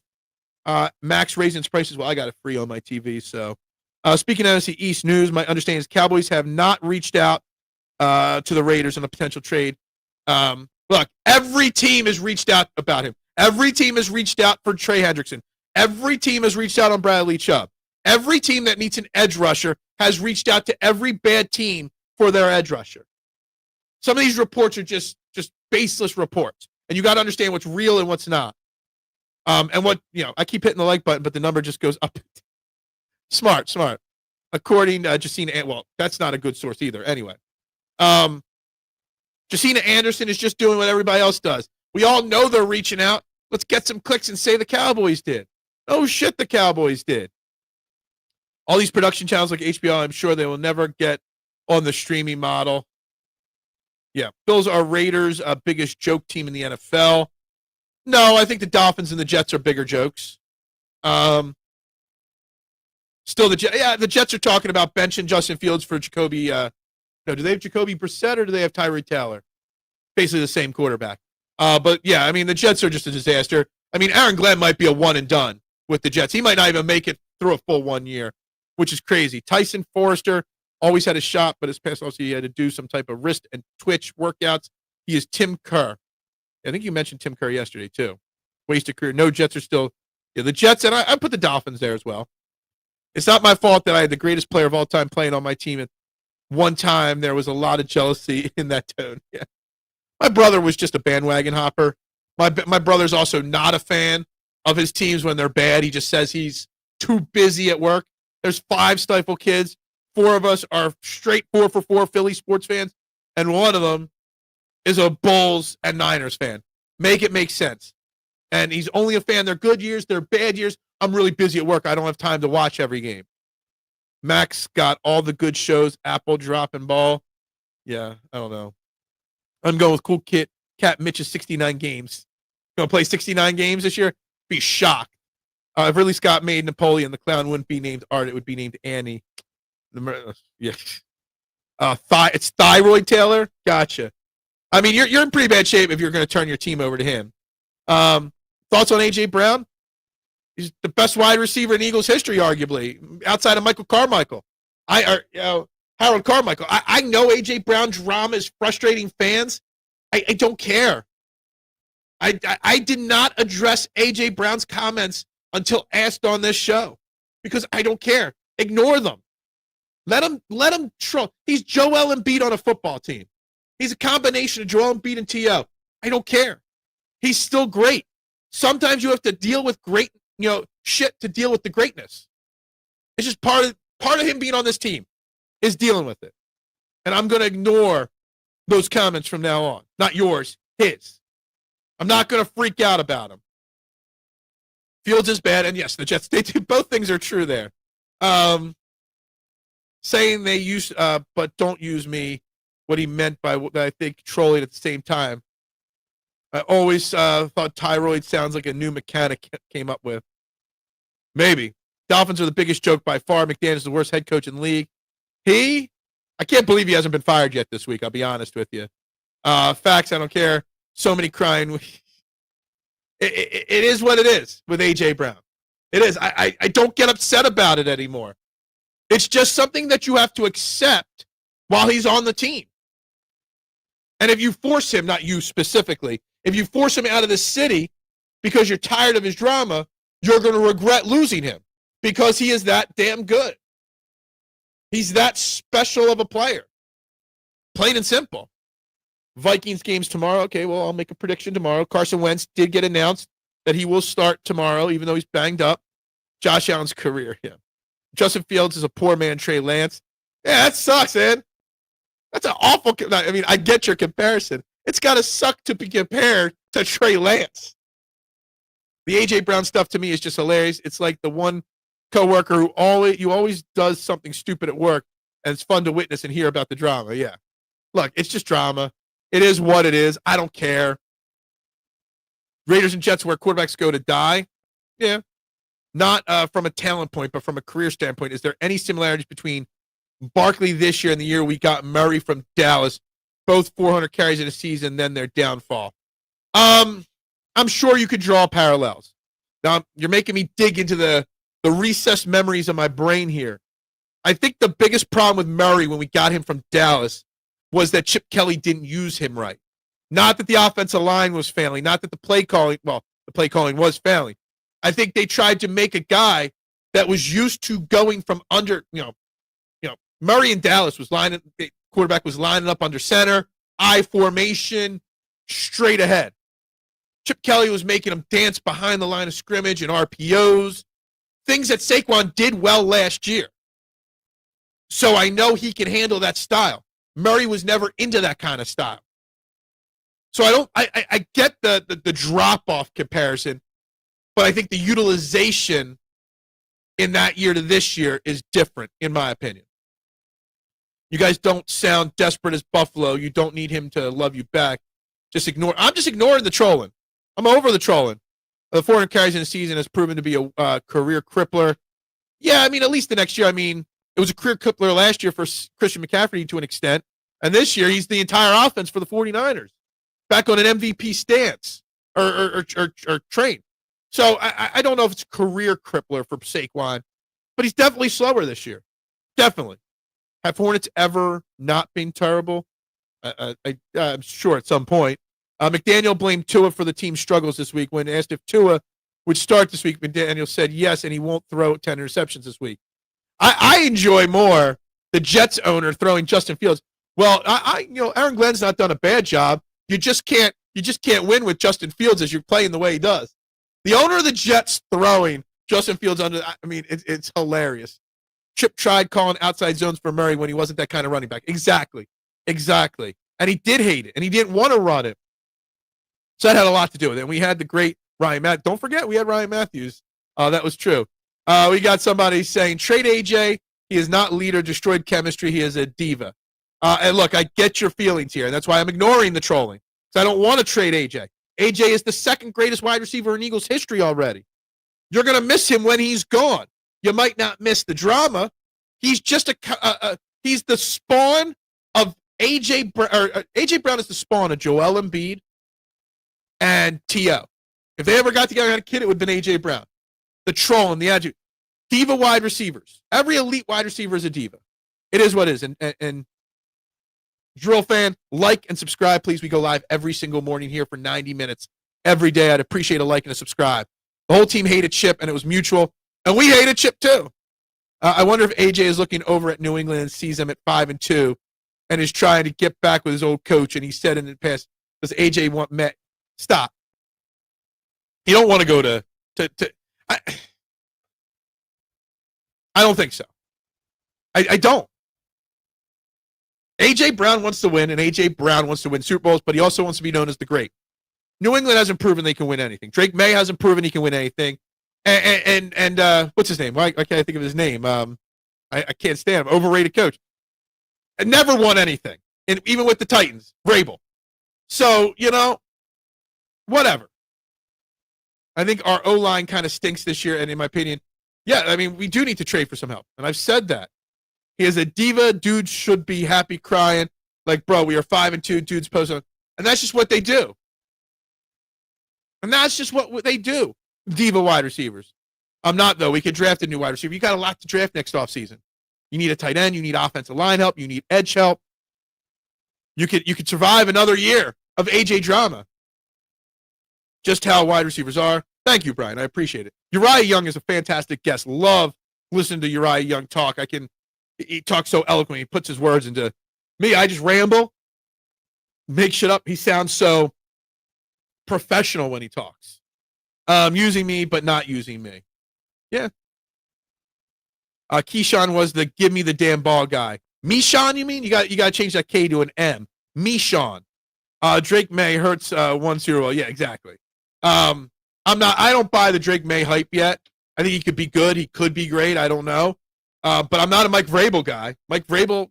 Max raising his prices. Well, I got it free on my TV. So speaking of NFC East news, my understanding is Cowboys have not reached out to the Raiders on a potential trade. Look, every team has reached out about him. Every team has reached out for Trey Hendrickson. Every team has reached out on Bradley Chubb. Every team that needs an edge rusher has reached out to every bad team for their edge rusher. Some of these reports are just baseless reports, and you got to understand what's real and what's not. And what, I keep hitting the like button, but the number just goes up. Smart. According to Jacina, well, that's not a good source either. Anyway, Jacina Anderson is just doing what everybody else does. We all know they're reaching out. Let's get some clicks and say the Cowboys did. Oh, shit, the Cowboys did. All these production channels like HBO, I'm sure they will never get on the streaming model. Yeah, Bills are Raiders' biggest joke team in the NFL. No, I think the Dolphins and the Jets are bigger jokes. Still, the Jets are talking about benching Justin Fields for Jacoby. No, do they have Jacoby Brissett or do they have Tyree Taylor? Basically the same quarterback. But yeah, I mean, the Jets are just a disaster. I mean, Aaron Glenn might be a one and done with the Jets. He might not even make it through a full 1 year, which is crazy. Tyson Forrester always had a shot, but his past also he had to do some type of wrist and twitch workouts. He is Tim Kerr. I think you mentioned Tim Kerr yesterday too. Wasted career. No, Jets are still the Jets, and I put the Dolphins there as well. It's not my fault that I had the greatest player of all time playing on my team. At one time, there was a lot of jealousy in that tone. Yeah. My brother was just a bandwagon hopper. My brother's also not a fan of his teams when they're bad. He just says he's too busy at work. There's 5 Stiefel kids. 4 of us are straight 4 for 4 Philly sports fans, and one of them is a Bulls and Niners fan. Make it make sense. And he's only a fan. They're good years. They're bad years. I'm really busy at work. I don't have time to watch every game. Max got all the good shows. Apple dropping ball. Yeah, I don't know. I'm going with Cool Cat Mitch's 69 games. Going to play 69 games this year? Be shocked. If Ridley Scott made Napoleon, the clown wouldn't be named Art. It would be named Annie. Yeah. It's Thyroid Taylor? Gotcha. I mean, you're in pretty bad shape if you're going to turn your team over to him. Thoughts on A.J. Brown? He's the best wide receiver in Eagles history, arguably, outside of Michael Carmichael. Harold Carmichael. I know A.J. Brown drama is frustrating fans. I don't care. I did not address A.J. Brown's comments until asked on this show because I don't care. Ignore them. Let him troll. He's Joel Embiid on a football team. He's a combination of Joel Embiid and T.O. I don't care. He's still great. Sometimes you have to deal with great, shit to deal with the greatness. It's just part of him being on this team is dealing with it. And I'm going to ignore those comments from now on. Not yours, his. I'm not going to freak out about him. Fields is bad, and yes, the Jets, they do. Both things are true there. Saying they use, but don't use me, what he meant by what I think trolling at the same time. I always thought Thyroid sounds like a new mechanic came up with. Maybe. Dolphins are the biggest joke by far. McDaniels is the worst head coach in the league. I can't believe he hasn't been fired yet this week, I'll be honest with you. Facts, I don't care. So many crying. It is what it is with A.J. Brown. It is. I don't get upset about it anymore. It's just something that you have to accept while he's on the team. And if you force him, not you specifically, if you force him out of the city because you're tired of his drama, you're going to regret losing him because he is that damn good. He's that special of a player. Plain and simple. Vikings games tomorrow. Okay, well, I'll make a prediction tomorrow. Carson Wentz did get announced that he will start tomorrow, even though he's banged up. Josh Allen's career, yeah. Justin Fields is a poor man, Trey Lance. Yeah, that sucks, man. That's an awful. I mean, I get your comparison. It's got to suck to be compared to Trey Lance. The A.J. Brown stuff to me is just hilarious. It's like the one coworker who always does something stupid at work, and it's fun to witness and hear about the drama. Yeah. Look, it's just drama. It is what it is. I don't care. Raiders and Jets where quarterbacks go to die. Yeah. Not from a talent point, but from a career standpoint. Is there any similarities between Barkley this year and the year we got Murray from Dallas? Both 400 carries in a season, then their downfall. I'm sure you could draw parallels. Now, you're making me dig into the recessed memories of my brain here. I think the biggest problem with Murray when we got him from Dallas was that Chip Kelly didn't use him right. Not that the offensive line was failing, not that the play calling was failing. I think they tried to make a guy that was used to going from under, Murray in Dallas quarterback was lining up under center, I formation, straight ahead. Chip Kelly was making him dance behind the line of scrimmage and RPOs, things that Saquon did well last year. So I know he can handle that style. Murray was never into that kind of style. So I get the drop-off comparison, but I think the utilization in that year to this year is different, in my opinion. You guys don't sound desperate as Buffalo. You don't need him to love you back. I'm just ignoring the trolling. I'm over the trolling. The 400 carries in a season has proven to be a career crippler. Yeah, I mean, at least the next year. I mean, it was a career crippler last year for Christian McCaffrey to an extent. And this year, he's the entire offense for the 49ers. Back on an MVP stance or train. So I don't know if it's a career crippler for Saquon, but he's definitely slower this year. Definitely. Have Hornets ever not been terrible? I'm sure at some point. McDaniel blamed Tua for the team's struggles this week. When asked if Tua would start this week, McDaniel said yes, and he won't throw 10 interceptions this week. I enjoy more the Jets owner throwing Justin Fields. Well, Aaron Glenn's not done a bad job. You just can't win with Justin Fields as you're playing the way he does. The owner of the Jets throwing Justin Fields it's hilarious. Chip tried calling outside zones for Murray when he wasn't that kind of running back. Exactly. And he did hate it, and he didn't want to run it. So that had a lot to do with it. And we had the great Ryan Matthews. Don't forget, we had Ryan Matthews. That was true. We got somebody saying, trade AJ. He is not leader, destroyed chemistry. He is a diva. And look, I get your feelings here, and that's why I'm ignoring the trolling. Because I don't want to trade AJ. AJ is the second greatest wide receiver in Eagles history already. You're going to miss him when he's gone. You might not miss the drama. He's just he's the spawn of AJ Brown is the spawn of Joel Embiid and T.O. If they ever got together and had a kid, it would have been AJ Brown. The troll and the adjective. Diva wide receivers. Every elite wide receiver is a diva. It is what it is. And Drill fan, like and subscribe, please. We go live every single morning here for 90 minutes every day. I'd appreciate a like and a subscribe. The whole team hated Chip, and it was mutual. And we hated Chip, too. I wonder if AJ is looking over at New England and sees them at 5-2 and is trying to get back with his old coach. And he said in the past, does AJ want Met? Stop. You don't want to go to I don't think so. I don't. A.J. Brown wants to win, and A.J. Brown wants to win Super Bowls, but he also wants to be known as the great. New England hasn't proven they can win anything. Drake May hasn't proven he can win anything. And what's his name? Why can't I think of his name? I can't stand him. Overrated coach. And never won anything, and even with the Titans, Vrabel. So, whatever. I think our O-line kind of stinks this year, and in my opinion, we do need to trade for some help, and I've said that. He is a diva. Dude should be happy crying. Like, bro, we are 5-2. Dude's posting. And that's just what they do. And that's just what they do. Diva wide receivers. I'm not, though. We could draft a new wide receiver. You got a lot to draft next offseason. You need a tight end. You need offensive line help. You need edge help. You could survive another year of AJ drama. Just how wide receivers are. Thank you, Brian. I appreciate it. Uriah Young is a fantastic guest. Love listening to Uriah Young talk. He talks so eloquently. He puts his words into me. I just ramble, make shit up. He sounds so professional when he talks. Using me, but not using me. Yeah. Keyshawn was the give me the damn ball guy. Meshawn, you mean? You got to change that K to an M. Meshawn. Drake May hurts 1-0. Yeah, exactly. I don't buy the Drake May hype yet. I think he could be good. He could be great. I don't know. But I'm not a Mike Vrabel guy. Mike Vrabel,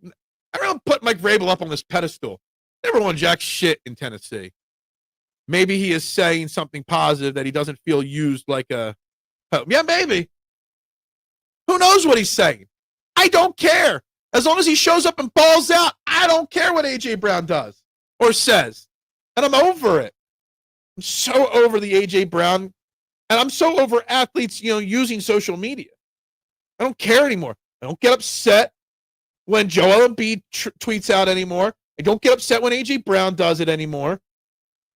everyone put Mike Vrabel up on this pedestal. Never won jack shit in Tennessee. Maybe he is saying something positive that he doesn't feel used like a... Yeah, maybe. Who knows what he's saying? I don't care. As long as he shows up and balls out, I don't care what A.J. Brown does or says. And I'm over it. I'm so over the A.J. Brown. And I'm so over athletes, using social media. I don't care anymore. I don't get upset when Joel Embiid tweets out anymore. I don't get upset when A.J. Brown does it anymore.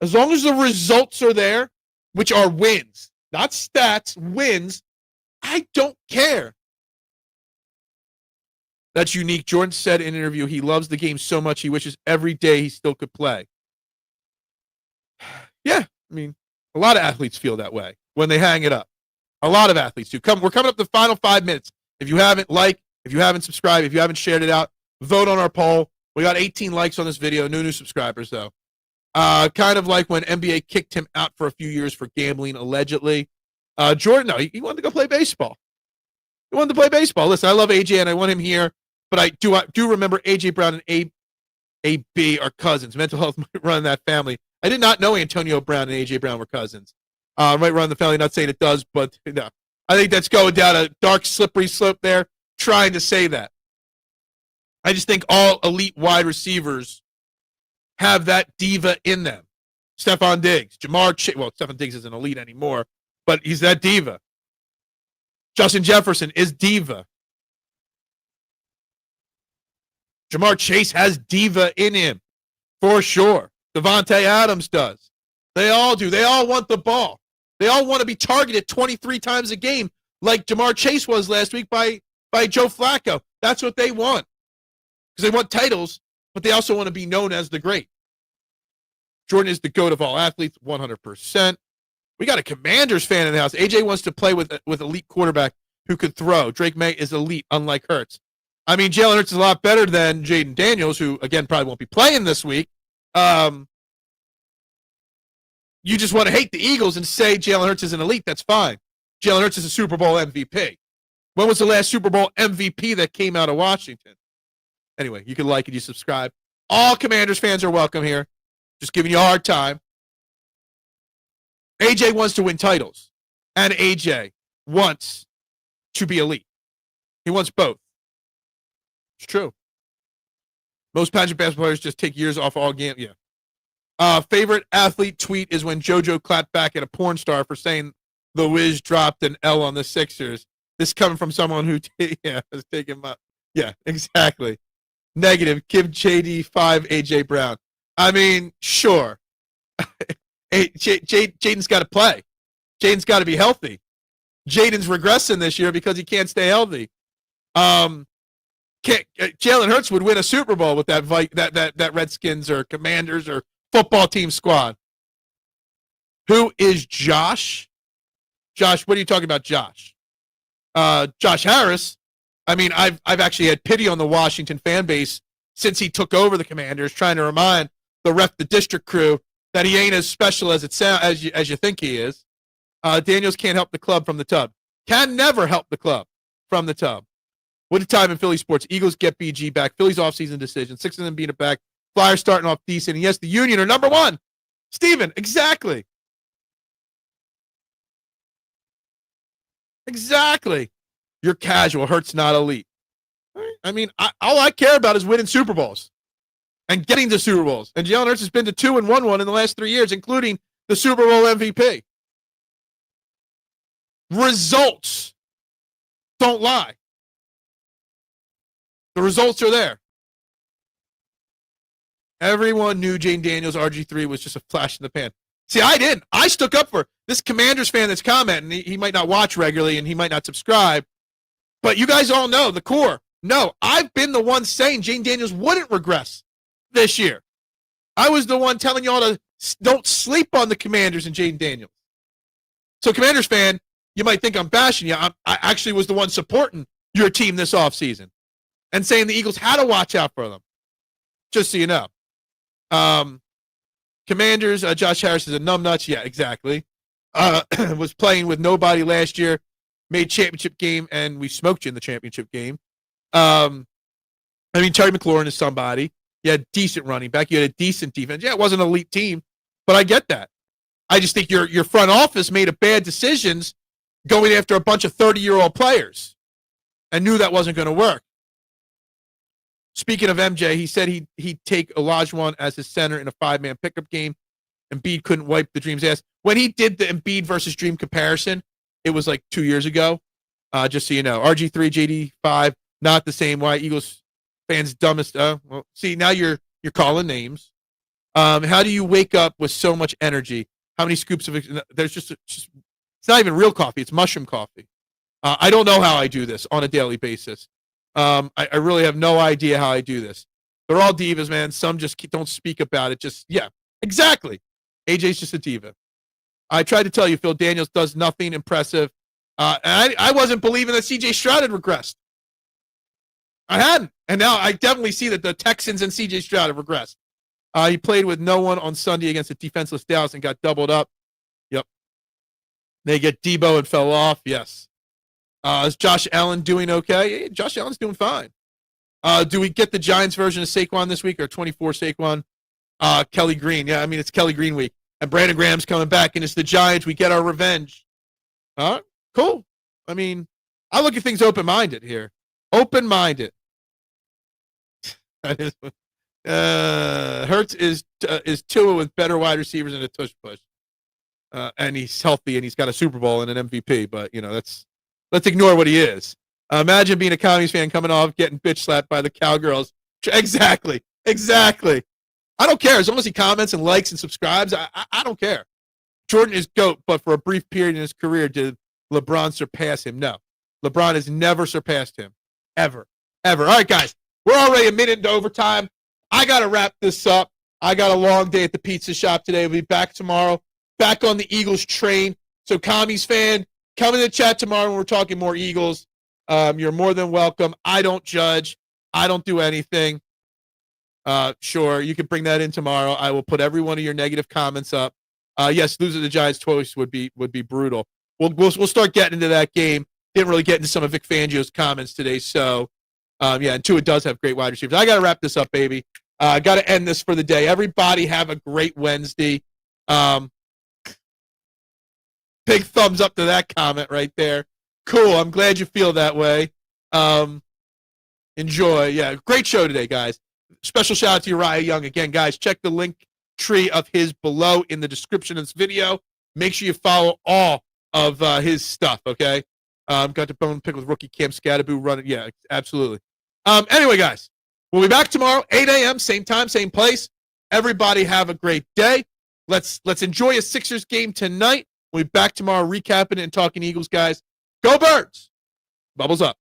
As long as the results are there, which are wins, not stats, wins, I don't care. That's unique. Jordan said in an interview he loves the game so much he wishes every day he still could play. Yeah, I mean, a lot of athletes feel that way when they hang it up. A lot of athletes do. We're coming up to the final 5 minutes. If you haven't liked, if you haven't subscribed, if you haven't shared it out, vote on our poll. We got 18 likes on this video. No new subscribers, though. Kind of like when NBA kicked him out for a few years for gambling, allegedly. Jordan, no, he wanted to go play baseball. He wanted to play baseball. Listen, I love AJ, and I want him here. But I do remember AJ Brown and AB are cousins. Mental health might run that family. I did not know Antonio Brown and AJ Brown were cousins. Might run the family. Not saying it does, but no. I think that's going down a dark, slippery slope there, trying to say that. I just think all elite wide receivers have that diva in them. Stephon Diggs, Jamar Chase. Well, Stephon Diggs isn't elite anymore, but he's that diva. Justin Jefferson is diva. Jamar Chase has diva in him, for sure. Devontae Adams does. They all do. They all want the ball. They all want to be targeted 23 times a game like Jamar Chase was last week by Joe Flacco. That's what they want. Because they want titles, but they also want to be known as the great. Jordan is the GOAT of all athletes, 100%. We got a Commanders fan in the house. AJ wants to play with elite quarterback who could throw. Drake May is elite, unlike Hurts. I mean, Jalen Hurts is a lot better than Jaden Daniels, who, again, probably won't be playing this week. You just want to hate the Eagles and say Jalen Hurts is an elite. That's fine. Jalen Hurts is a Super Bowl MVP. When was the last Super Bowl MVP that came out of Washington? Anyway, you can like and you subscribe. All Commanders fans are welcome here. Just giving you a hard time. AJ wants to win titles, and AJ wants to be elite. He wants both. It's true. Most pageant basketball players just take years off all game. Yeah. Favorite athlete tweet is when JoJo clapped back at a porn star for saying the Wiz dropped an L on the Sixers. This coming from someone who was taking my. Yeah, exactly. Negative. Give JD 5 AJ Brown. I mean, sure. Jaden's got to play. Jaden's got to be healthy. Jaden's regressing this year because he can't stay healthy. Jalen Hurts would win a Super Bowl with that Redskins or Commanders or football team squad. Who is Josh? Josh, what are you talking about, Josh? Josh Harris. I mean, I've actually had pity on the Washington fan base since he took over the Commanders, trying to remind the district crew that he ain't as special as as you think he is. Daniels can't help the club from the tub. Can never help the club from the tub. What a time in Philly sports. Eagles get BG back. Philly's offseason decision. 6 of them beat it back. Flyers starting off decent. And yes, the Union are number one. Steven, exactly. Exactly. You're casual. Hurts not elite. I mean, all I care about is winning Super Bowls and getting to Super Bowls. And Jalen Hurts has been to 2 and won one in the last 3 years, including the Super Bowl MVP. Results don't lie. The results are there. Everyone knew Jane Daniels, RG3, was just a flash in the pan. See, I didn't. I stuck up for this Commanders fan that's commenting. He might not watch regularly and he might not subscribe. But you guys all know, the core. No, I've been the one saying Jane Daniels wouldn't regress this year. I was the one telling y'all to don't sleep on the Commanders and Jane Daniels. So, Commanders fan, you might think I'm bashing you. I actually was the one supporting your team this offseason and saying the Eagles had to watch out for them. Just so you know. Commanders, Josh Harris is a numbnuts. Yeah, exactly. Was playing with nobody last year. Made championship game, and we smoked you in the championship game. I mean, Terry McLaurin is somebody. You had decent running back. You had a decent defense. Yeah, it wasn't an elite team, but I get that. I just think your front office made a bad decisions going after a bunch of 30-year-old players and knew that wasn't going to work. Speaking of MJ, he said he'd take Olajuwon as his center in a 5-man pickup game. Embiid couldn't wipe the Dream's ass. When he did the Embiid versus Dream comparison, it was like 2 years ago. Just so you know, RG3, JD5, not the same. Why Eagles fans dumbest? Well, see, now you're calling names. How do you wake up with so much energy? How many scoops of there's just it's not even real coffee. It's mushroom coffee. I don't know how I do this on a daily basis. I really have no idea how I do this. They're all divas, man. Some just don't speak about it. Yeah, exactly. AJ's just a diva. I tried to tell you, Phil Daniels does nothing impressive. And I wasn't believing that CJ Stroud had regressed. I hadn't. And now I definitely see that the Texans and CJ Stroud have regressed. He played with no one on Sunday against a defenseless Dallas and got doubled up. Yep. They get Debo and fell off. Yes. Is Josh Allen doing okay? Yeah, Josh Allen's doing fine. Do we get the Giants version of Saquon this week or 24 Saquon? Kelly Green. Yeah, I mean, it's Kelly Green week. And Brandon Graham's coming back, and it's the Giants. We get our revenge. Cool. I mean, I look at things open-minded here. Open-minded. Hurts is Tua with better wide receivers and a tush push. And he's healthy, and he's got a Super Bowl and an MVP. But, let's ignore what he is. Imagine being a Commies fan coming off getting bitch slapped by the Cowgirls. Exactly. I don't care. As long as he comments and likes and subscribes, I don't care. Jordan is GOAT, but for a brief period in his career, did LeBron surpass him? No. LeBron has never surpassed him. Ever. All right, guys. We're already a minute into overtime. I got to wrap this up. I got a long day at the pizza shop today. We'll be back tomorrow. Back on the Eagles train. So, Commies fan, come in the chat tomorrow when we're talking more Eagles. You're more than welcome. I don't judge. I don't do anything. Sure, you can bring that in tomorrow. I will put every one of your negative comments up. Yes, losing the Giants twice would be brutal. We'll start getting into that game. Didn't really get into some of Vic Fangio's comments today. So, and Tua does have great wide receivers. I got to wrap this up, baby. I got to end this for the day. Everybody have a great Wednesday. Big thumbs up to that comment right there. Cool. I'm glad you feel that way. Enjoy. Yeah, great show today, guys. Special shout out to Uriah Young. Again, guys, check the link tree of his below in the description of this video. Make sure you follow all of his stuff, okay? Got the bone pick with rookie Cam Scatterboo running. Yeah, absolutely. Anyway, guys, we'll be back tomorrow, 8 a.m., same time, same place. Everybody have a great day. Let's enjoy a Sixers game tonight. We'll be back tomorrow recapping it and talking Eagles, guys. Go Birds! Bubbles up.